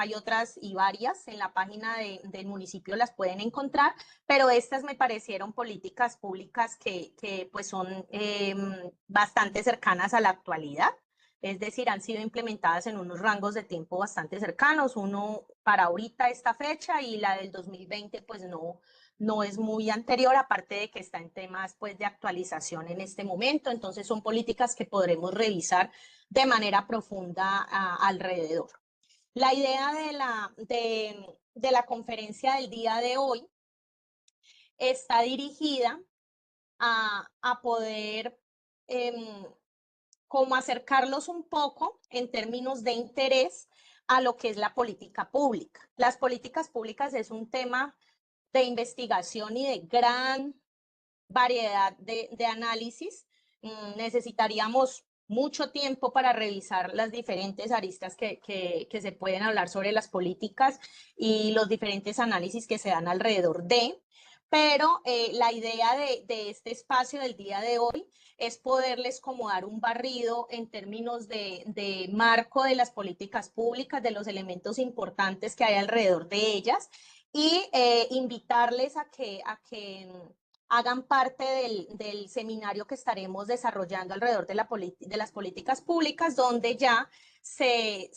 y varias en la página del municipio las pueden encontrar, pero estas me parecieron políticas públicas que pues son bastante cercanas a la actualidad. Es decir, han sido implementadas en unos rangos de tiempo bastante cercanos, uno para ahorita esta fecha y la del 2020 pues no es muy anterior, aparte de que está en temas pues de actualización en este momento, entonces son políticas que podremos revisar de manera profunda alrededor. La idea de la conferencia del día de hoy está dirigida a poder como acercarlos un poco en términos de interés a lo que es la política pública. Las políticas públicas es un tema de investigación y de gran variedad de análisis. Necesitaríamos mucho tiempo para revisar las diferentes aristas que se pueden hablar sobre las políticas y los diferentes análisis que se dan alrededor de, pero la idea de este espacio del día de hoy es poderles como dar un barrido en términos de marco de las políticas públicas, de los elementos importantes que hay alrededor de ellas y invitarles a que hagan parte del seminario que estaremos desarrollando alrededor de las políticas públicas, donde ya se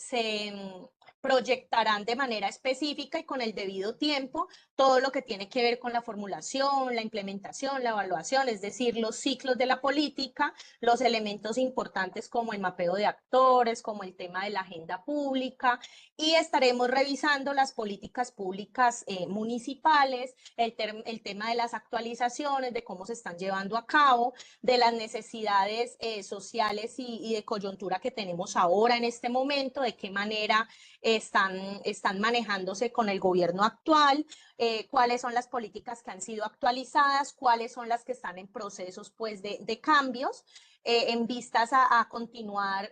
proyectarán de manera específica y con el debido tiempo todo lo que tiene que ver con la formulación, la implementación, la evaluación, es decir, los ciclos de la política, los elementos importantes como el mapeo de actores, como el tema de la agenda pública, y estaremos revisando las políticas públicas municipales, el tema de las actualizaciones, de cómo se están llevando a cabo, de las necesidades sociales y de coyuntura que tenemos ahora en este momento, de qué manera están manejándose con el gobierno actual, cuáles son las políticas que han sido actualizadas, cuáles son las que están en procesos pues, de cambios, en vistas a continuar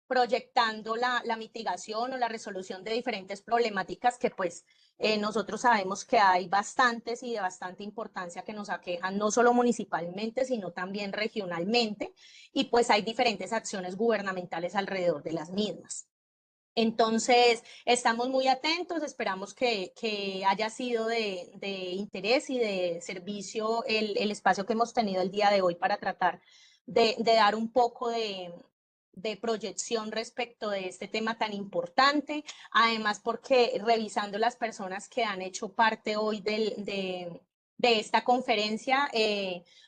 proyectando la mitigación o la resolución de diferentes problemáticas que pues nosotros sabemos que hay bastantes y de bastante importancia que nos aquejan no solo municipalmente, sino también regionalmente, y pues hay diferentes acciones gubernamentales alrededor de las mismas. Entonces, estamos muy atentos, esperamos que haya sido de interés y de servicio el espacio que hemos tenido el día de hoy para tratar de dar un poco de proyección respecto de este tema tan importante. Además, porque revisando las personas que han hecho parte hoy de esta conferencia,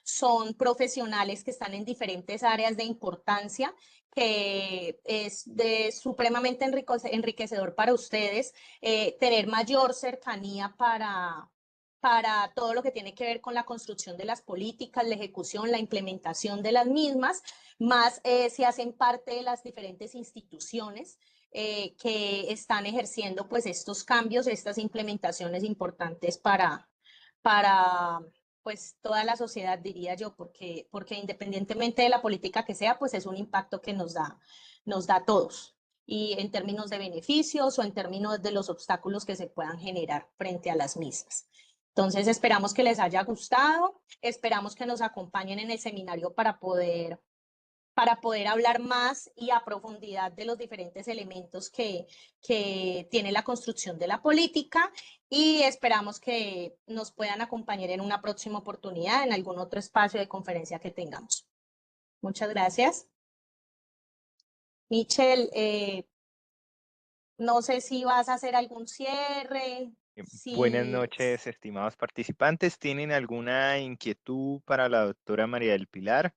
son profesionales que están en diferentes áreas de importancia que es supremamente enriquecedor para ustedes tener mayor cercanía para todo lo que tiene que ver con la construcción de las políticas, la ejecución, la implementación de las mismas, más si hacen parte de las diferentes instituciones que están ejerciendo pues estos cambios, estas implementaciones importantes para pues toda la sociedad, diría yo, porque independientemente de la política que sea, pues es un impacto que nos da a todos. Y en términos de beneficios o en términos de los obstáculos que se puedan generar frente a las mismas. Entonces, esperamos que les haya gustado, esperamos que nos acompañen en el seminario para poder hablar más y a profundidad de los diferentes elementos que tiene la construcción de la política y esperamos que nos puedan acompañar en una próxima oportunidad, en algún otro espacio de conferencia que tengamos. Muchas gracias. Michelle, no sé si vas a hacer algún cierre, Buenas si... noches, estimados participantes. ¿Tienen alguna inquietud para la doctora María del Pilar?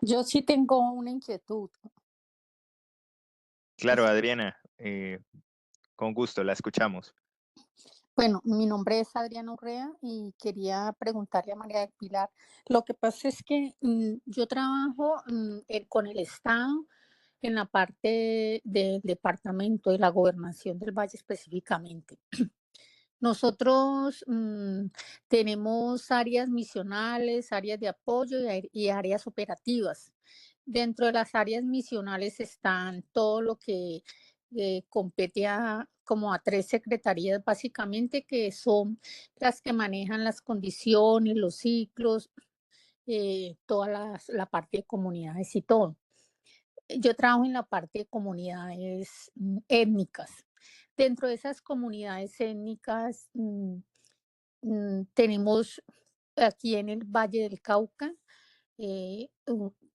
Yo sí tengo una inquietud. Claro, Adriana, con gusto, la escuchamos. Bueno, mi nombre es Adriana Urrea y quería preguntarle a María del Pilar. Lo que pasa es que yo trabajo con el Estado en la parte del departamento de la gobernación del Valle específicamente. Nosotros tenemos áreas misionales, áreas de apoyo y áreas operativas. Dentro de las áreas misionales están todo lo que compete como a 3 secretarías básicamente, que son las que manejan las condiciones, los ciclos, toda la parte de comunidades y todo. Yo trabajo en la parte de comunidades étnicas. Dentro de esas comunidades étnicas tenemos aquí en el Valle del Cauca,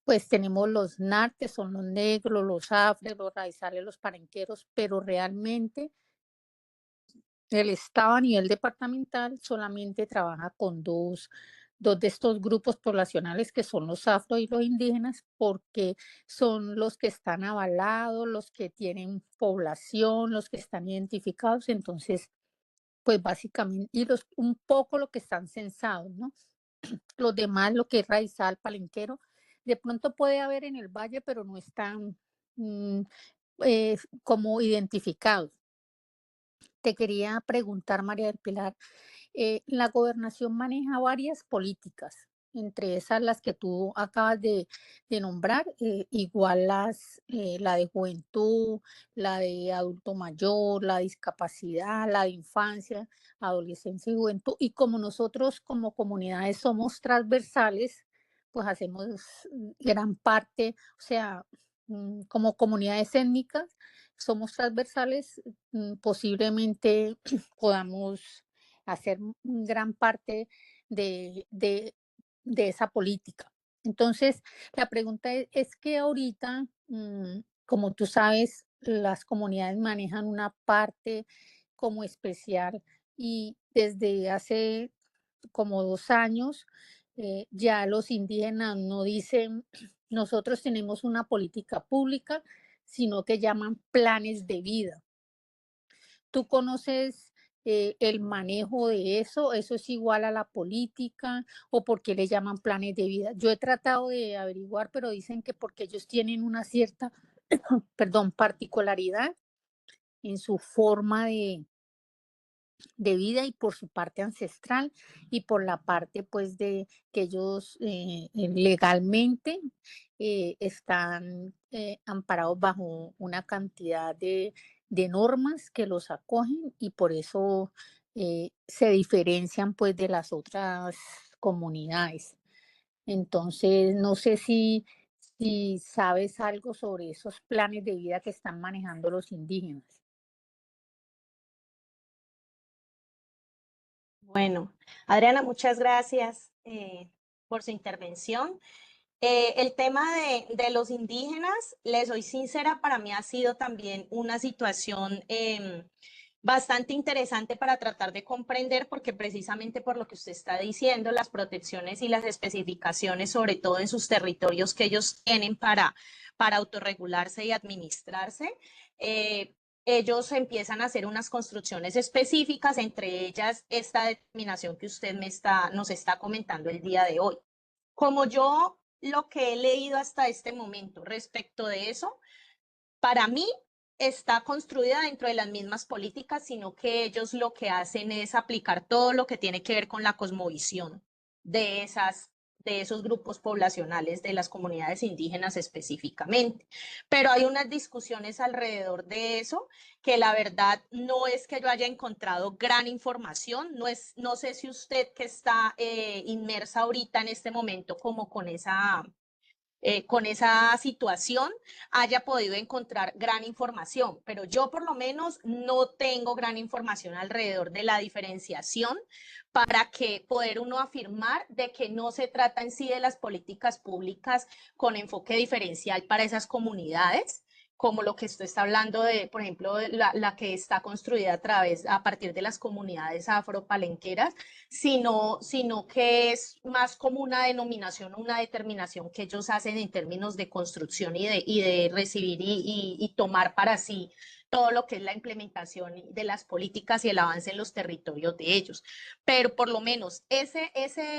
pues tenemos los NAR, que son los negros, los afres, los raizales, los parenqueros, pero realmente el Estado a nivel departamental solamente trabaja con dos de estos grupos poblacionales que son los afro y los indígenas, porque son los que están avalados, los que tienen población, los que están identificados. Entonces, pues básicamente, y un poco lo que están censados, ¿no? Los demás, lo que es raizal, palenquero, de pronto puede haber en el valle, pero no están mm, como identificados. Te quería preguntar, María del Pilar, La gobernación maneja varias políticas, entre esas las que tú acabas de nombrar, igual la de juventud, la de adulto mayor, la discapacidad, la de infancia, adolescencia y juventud. Y como nosotros como comunidades somos transversales, pues hacemos gran parte, o sea, como comunidades étnicas, somos transversales, posiblemente podamos hacer gran parte de, de, de esa política. Entonces, la pregunta es que ahorita, como tú sabes, las comunidades manejan una parte como especial y desde hace como 2 años ya los indígenas no dicen nosotros tenemos una política pública, sino que llaman planes de vida. ¿Tú conoces el manejo de eso? ¿Eso es igual a la política o por qué le llaman planes de vida? Yo he tratado de averiguar, pero dicen que porque ellos tienen una cierta, perdón, particularidad en su forma de vida y por su parte ancestral y por la parte pues de que ellos legalmente están amparados bajo una cantidad de normas que los acogen y por eso se diferencian pues de las otras comunidades. Entonces, no sé si sabes algo sobre esos planes de vida que están manejando los indígenas. Bueno, Adriana, muchas gracias por su intervención. El tema de los indígenas, les soy sincera, para mí ha sido también una situación bastante interesante para tratar de comprender, porque precisamente por lo que usted está diciendo, las protecciones y las especificaciones, sobre todo en sus territorios que ellos tienen para autorregularse y administrarse, eh, ellos empiezan a hacer unas construcciones específicas, entre ellas esta determinación que usted nos está comentando el día de hoy. Como yo lo que he leído hasta este momento respecto de eso, para mí está construida dentro de las mismas políticas, sino que ellos lo que hacen es aplicar todo lo que tiene que ver con la cosmovisión de de esos grupos poblacionales, de las comunidades indígenas específicamente. Pero hay unas discusiones alrededor de eso que la verdad no es que yo haya encontrado gran información, no sé si usted que está inmersa ahorita en este momento como con esa situación haya podido encontrar gran información, pero yo por lo menos no tengo gran información alrededor de la diferenciación para que poder uno afirmar de que no se trata en sí de las políticas públicas con enfoque diferencial para esas comunidades, como lo que usted está hablando de, por ejemplo, la que está construida a partir de las comunidades afropalenqueras, sino que es más como una denominación, una determinación que ellos hacen en términos de construcción y de recibir y tomar para sí todo lo que es la implementación de las políticas y el avance en los territorios de ellos. Pero por lo menos ese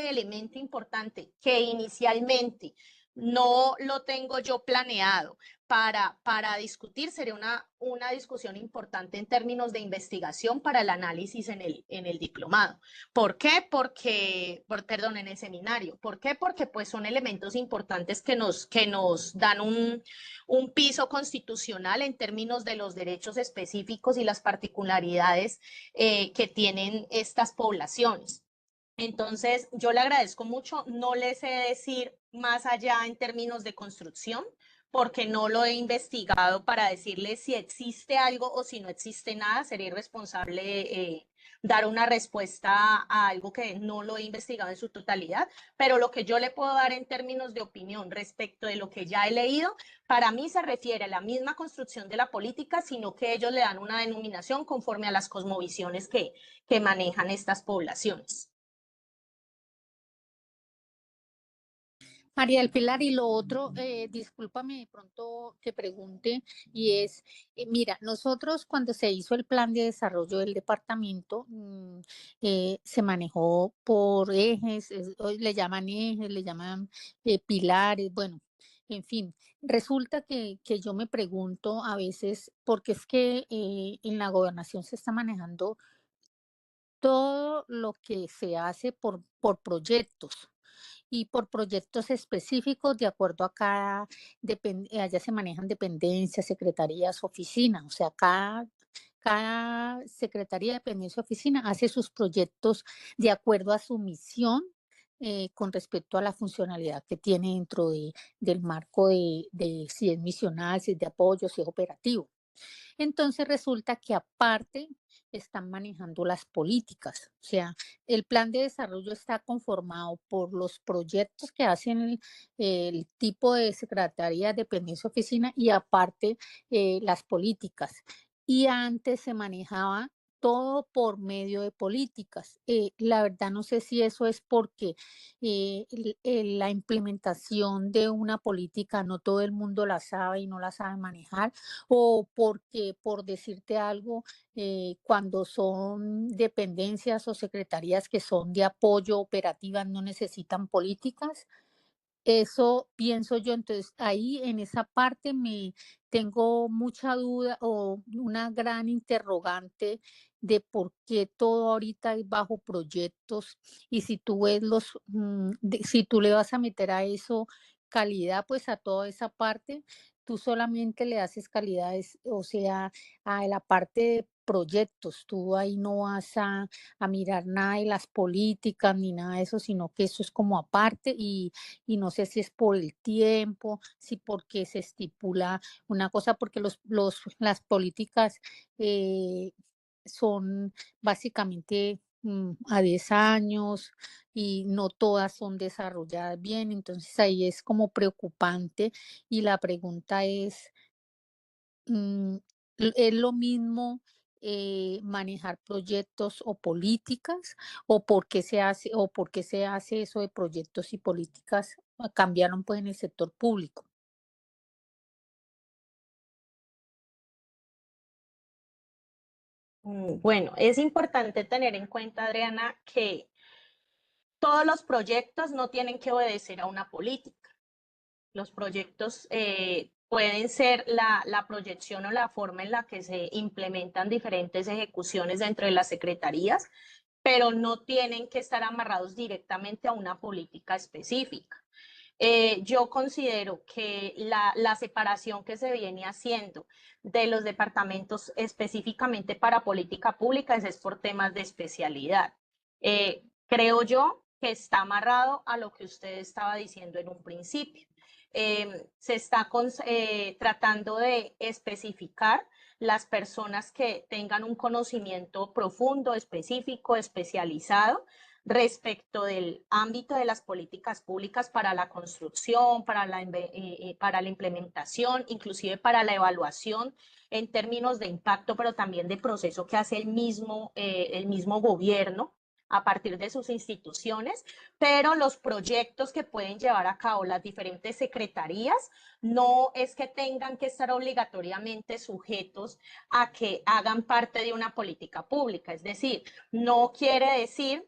elemento importante que inicialmente no lo tengo yo planeado para discutir, sería una discusión importante en términos de investigación para el análisis en el diplomado. ¿Por qué? Perdón, en el seminario. ¿Por qué? Porque pues son elementos importantes que nos dan un piso constitucional en términos de los derechos específicos y las particularidades que tienen estas poblaciones. Entonces, yo le agradezco mucho, no le sé decir más allá en términos de construcción, porque no lo he investigado para decirle si existe algo o si no existe nada, sería irresponsable dar una respuesta a algo que no lo he investigado en su totalidad, pero lo que yo le puedo dar en términos de opinión respecto de lo que ya he leído, para mí se refiere a la misma construcción de la política, sino que ellos le dan una denominación conforme a las cosmovisiones que manejan estas poblaciones. María del Pilar, y lo otro, discúlpame de pronto te pregunte, y es, mira, nosotros cuando se hizo el plan de desarrollo del departamento, se manejó por ejes, hoy le llaman pilares, bueno, en fin, resulta que yo me pregunto a veces, porque es que en la gobernación se está manejando todo lo que se hace por proyectos y por proyectos específicos de acuerdo a cada, allá se manejan dependencias, secretarías, oficinas, o sea, cada secretaría, dependencia, oficina hace sus proyectos de acuerdo a su misión con respecto a la funcionalidad que tiene dentro del marco de si es misional, si es de apoyo, si es operativo. Entonces resulta que aparte están manejando las políticas, o sea, el plan de desarrollo está conformado por los proyectos que hacen el tipo de secretaría, dependencia, oficina y aparte las políticas. Y antes se manejaba todo por medio de políticas. La verdad no sé si eso es porque la implementación de una política no todo el mundo la sabe y no la sabe manejar o porque, por decirte algo, cuando son dependencias o secretarías que son de apoyo operativas no necesitan políticas. Eso pienso yo, entonces ahí en esa parte me tengo mucha duda o una gran interrogante de por qué todo ahorita es bajo proyectos y si tú ves si tú le vas a meter a eso calidad, pues a toda esa parte, tú solamente le haces calidad, o sea, a la parte de proyectos, tú ahí no vas a mirar nada de las políticas ni nada de eso, sino que eso es como aparte y no sé si es por el tiempo, si porque se estipula una cosa, porque las políticas eh, son básicamente a 10 años y no todas son desarrolladas bien, entonces ahí es como preocupante y la pregunta es, mm, ¿es lo mismo manejar proyectos o políticas o por qué se hace eso de proyectos y políticas cambiaron pues en el sector público? Bueno, es importante tener en cuenta, Adriana, que todos los proyectos no tienen que obedecer a una política. Los proyectos pueden ser la proyección o la forma en la que se implementan diferentes ejecuciones dentro de las secretarías, pero no tienen que estar amarrados directamente a una política específica. Yo considero que la separación que se viene haciendo de los departamentos específicamente para política pública es por temas de especialidad. Creo yo que está amarrado a lo que usted estaba diciendo en un principio. Se está tratando de especificar las personas que tengan un conocimiento profundo, específico, especializado respecto del ámbito de las políticas públicas para la construcción, para la implementación, inclusive para la evaluación en términos de impacto, pero también de proceso que hace el mismo gobierno a partir de sus instituciones, pero los proyectos que pueden llevar a cabo las diferentes secretarías no es que tengan que estar obligatoriamente sujetos a que hagan parte de una política pública, es decir, no quiere decir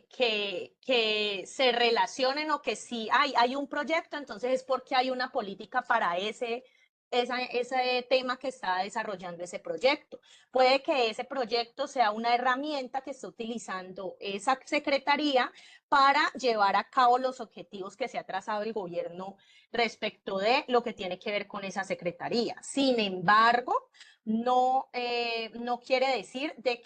que se relacionen o que si hay un proyecto, entonces es porque hay una política para ese tema que está desarrollando ese proyecto. Puede que ese proyecto sea una herramienta que está utilizando esa secretaría para llevar a cabo los objetivos que se ha trazado el gobierno respecto de lo que tiene que ver con esa secretaría. Sin embargo, no quiere decir de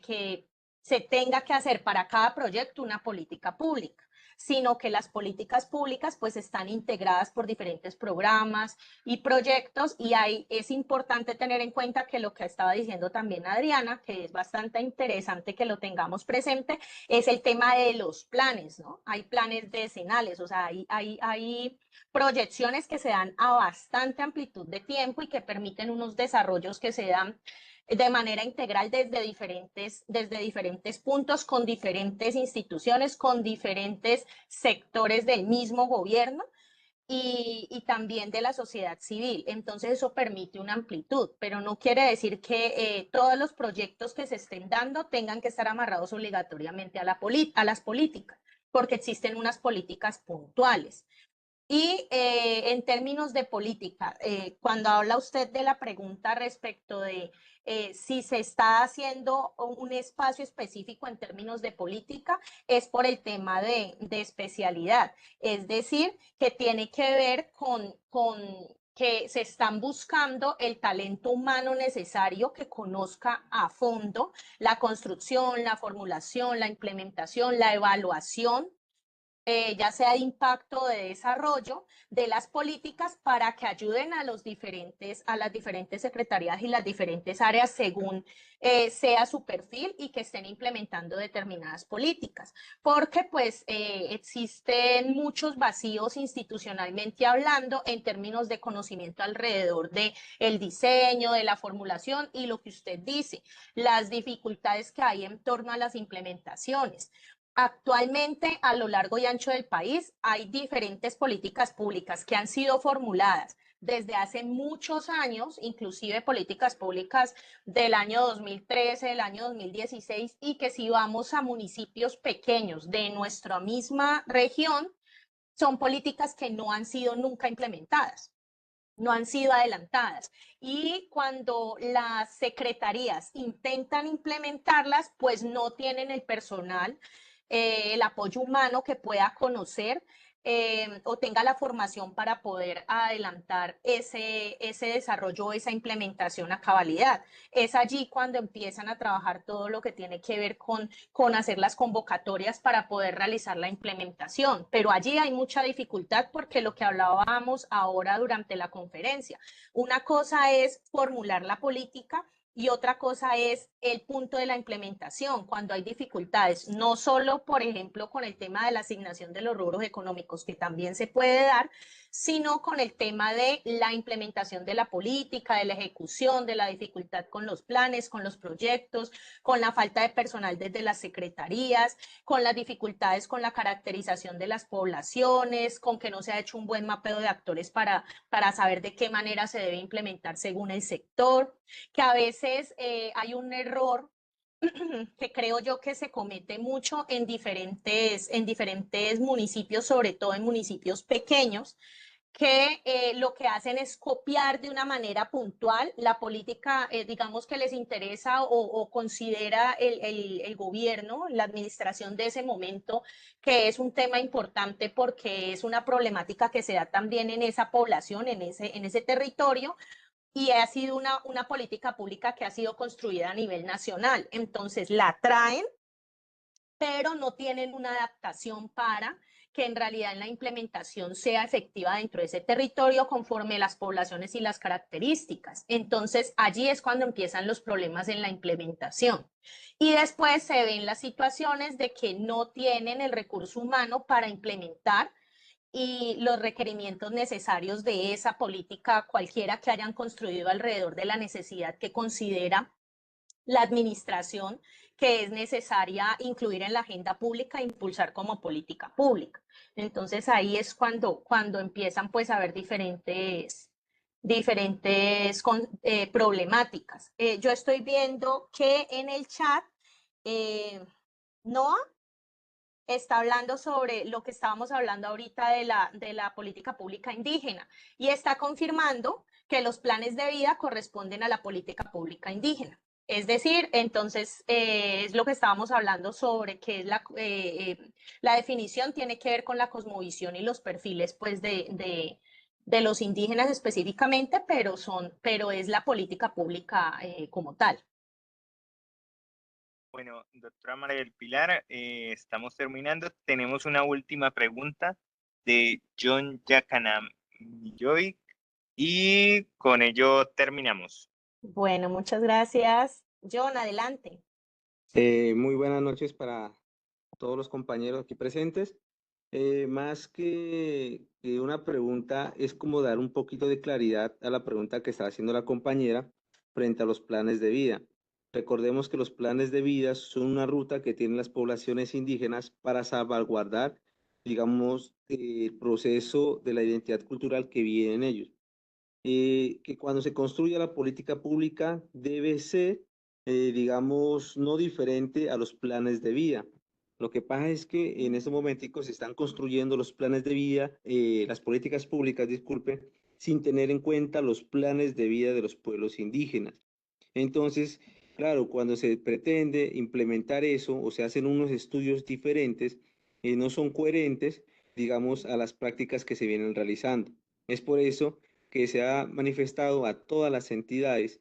que se tenga que hacer para cada proyecto una política pública, sino que las políticas públicas pues están integradas por diferentes programas y proyectos y ahí es importante tener en cuenta que lo que estaba diciendo también Adriana, que es bastante interesante que lo tengamos presente, es el tema de los planes, ¿no? Hay planes decenales, o sea, hay proyecciones que se dan a bastante amplitud de tiempo y que permiten unos desarrollos que se dan de manera integral desde diferentes puntos, con diferentes instituciones, con diferentes sectores del mismo gobierno y también de la sociedad civil. Entonces eso permite una amplitud, pero no quiere decir que todos los proyectos que se estén dando tengan que estar amarrados obligatoriamente a las políticas, porque existen unas políticas puntuales. Y en términos de política, cuando habla usted de la pregunta respecto de si se está haciendo un espacio específico en términos de política, es por el tema de especialidad. Es decir, que tiene que ver con que se están buscando el talento humano necesario que conozca a fondo la construcción, la formulación, la implementación, la evaluación, ya sea de impacto o de desarrollo de las políticas para que ayuden a las diferentes secretarías y las diferentes áreas según sea su perfil y que estén implementando determinadas políticas. Porque pues existen muchos vacíos institucionalmente hablando en términos de conocimiento alrededor de el diseño, de la formulación y lo que usted dice, las dificultades que hay en torno a las implementaciones. Actualmente, a lo largo y ancho del país, hay diferentes políticas públicas que han sido formuladas desde hace muchos años, inclusive políticas públicas del año 2013, del año 2016, y que si vamos a municipios pequeños de nuestra misma región, son políticas que no han sido nunca implementadas, no han sido adelantadas. Y cuando las secretarías intentan implementarlas, pues no tienen el personal, el apoyo humano que pueda conocer o tenga la formación para poder adelantar ese desarrollo, esa implementación a cabalidad. Es allí cuando empiezan a trabajar todo lo que tiene que ver con hacer las convocatorias para poder realizar la implementación. Pero allí hay mucha dificultad porque lo que hablábamos ahora durante la conferencia, una cosa es formular la política y otra cosa es el punto de la implementación, cuando hay dificultades, no solo, por ejemplo, con el tema de la asignación de los rubros económicos, que también se puede dar, sino con el tema de la implementación de la política, de la ejecución, de la dificultad con los planes, con los proyectos, con la falta de personal desde las secretarías, con las dificultades con la caracterización de las poblaciones, con que no se ha hecho un buen mapeo de actores para saber de qué manera se debe implementar según el sector, que a veces hay un error que creo yo que se comete mucho en diferentes municipios, sobre todo en municipios pequeños, que lo que hacen es copiar de una manera puntual la política, digamos, que les interesa o considera el gobierno, la administración de ese momento, que es un tema importante porque es una problemática que se da también en esa población, en ese territorio, y ha sido una política pública que ha sido construida a nivel nacional. Entonces la traen, pero no tienen una adaptación para que en realidad en la implementación sea efectiva dentro de ese territorio conforme las poblaciones y las características. Entonces allí es cuando empiezan los problemas en la implementación. Y después se ven las situaciones de que no tienen el recurso humano para implementar y los requerimientos necesarios de esa política, cualquiera que hayan construido alrededor de la necesidad que considera la administración que es necesaria incluir en la agenda pública e impulsar como política pública. Entonces ahí es cuando empiezan pues a haber diferentes problemáticas. Yo estoy viendo que en el chat Noah está hablando sobre lo que estábamos hablando ahorita de la política pública indígena y está confirmando que los planes de vida corresponden a la política pública indígena. Es decir, entonces es lo que estábamos hablando sobre que es la definición tiene que ver con la cosmovisión y los perfiles pues de los indígenas específicamente, pero es la política pública como tal. Bueno, doctora María del Pilar, estamos terminando. Tenemos una última pregunta de John Yacanamiyoy y con ello terminamos. Bueno, muchas gracias. John, adelante. Muy buenas noches para todos los compañeros aquí presentes. Más que una pregunta, es como dar un poquito de claridad a la pregunta que está haciendo la compañera frente a los planes de vida. Recordemos que los planes de vida son una ruta que tienen las poblaciones indígenas para salvaguardar, digamos, el proceso de la identidad cultural que vive en ellos. Que cuando se construya la política pública debe ser, digamos, no diferente a los planes de vida. Lo que pasa es que en estos momentos se están construyendo los planes de vida, las políticas públicas, disculpe, sin tener en cuenta los planes de vida de los pueblos indígenas. Entonces, claro, cuando se pretende implementar eso o se hacen unos estudios diferentes, no son coherentes, digamos, a las prácticas que se vienen realizando. Es por eso que se ha manifestado a todas las entidades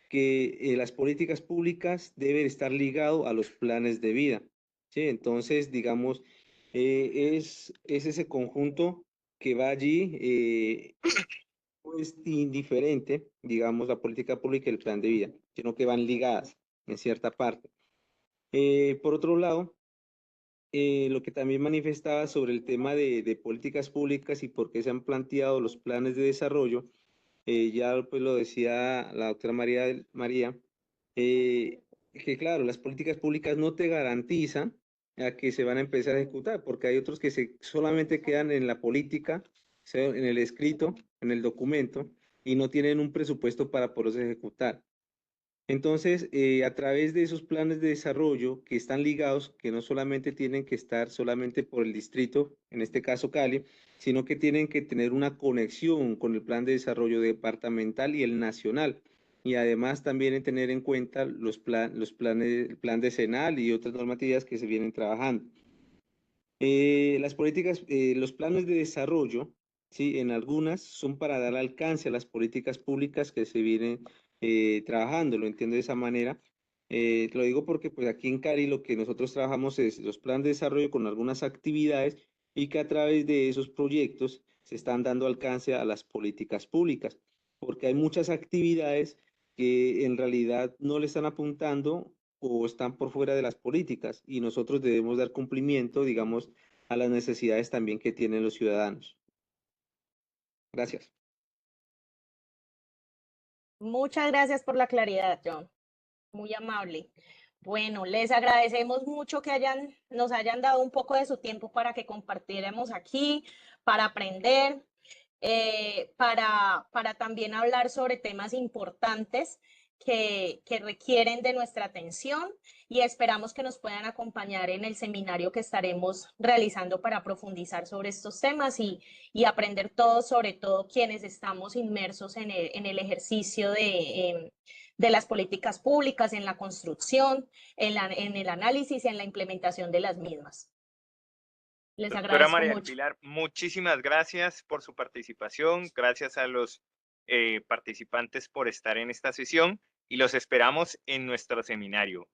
que las políticas públicas deben estar ligadas a los planes de vida. ¿Sí? Entonces, digamos, es ese conjunto que va allí, no es indiferente, digamos, la política pública y el plan de vida, sino que van ligadas en cierta parte. Por otro lado, lo que también manifestaba sobre el tema de políticas públicas y por qué se han planteado los planes de desarrollo, ya pues lo decía la doctora María, eh, que claro, las políticas públicas no te garantizan a que se van a empezar a ejecutar, porque hay otros que solamente quedan en la política, en el escrito, en el documento, y no tienen un presupuesto para poderlos ejecutar. Entonces, a través de esos planes de desarrollo que están ligados, que no solamente tienen que estar solamente por el distrito, en este caso Cali, sino que tienen que tener una conexión con el plan de desarrollo departamental y el nacional. Y además también en tener en cuenta el plan decenal y otras normativas que se vienen trabajando. Las políticas, los planes de desarrollo, sí, en algunas son para dar alcance a las políticas públicas que se vienen trabajando, lo entiendo de esa manera. Lo digo porque pues aquí en Cali lo que nosotros trabajamos es los planes de desarrollo con algunas actividades y que a través de esos proyectos se están dando alcance a las políticas públicas, porque hay muchas actividades que en realidad no le están apuntando o están por fuera de las políticas y nosotros debemos dar cumplimiento, digamos, a las necesidades también que tienen los ciudadanos. Gracias. Muchas gracias por la claridad, John. Muy amable. Bueno, les agradecemos mucho que nos hayan dado un poco de su tiempo para que compartiéramos aquí, para aprender, para también hablar sobre temas importantes que requieren de nuestra atención y esperamos que nos puedan acompañar en el seminario que estaremos realizando para profundizar sobre estos temas y aprender todos, sobre todo quienes estamos inmersos en el ejercicio de las políticas públicas, en la construcción, en el análisis y en la implementación de las mismas. Les Doctora agradezco María del mucho. Pilar, muchísimas gracias por su participación, gracias a los participantes por estar en esta sesión y los esperamos en nuestro seminario.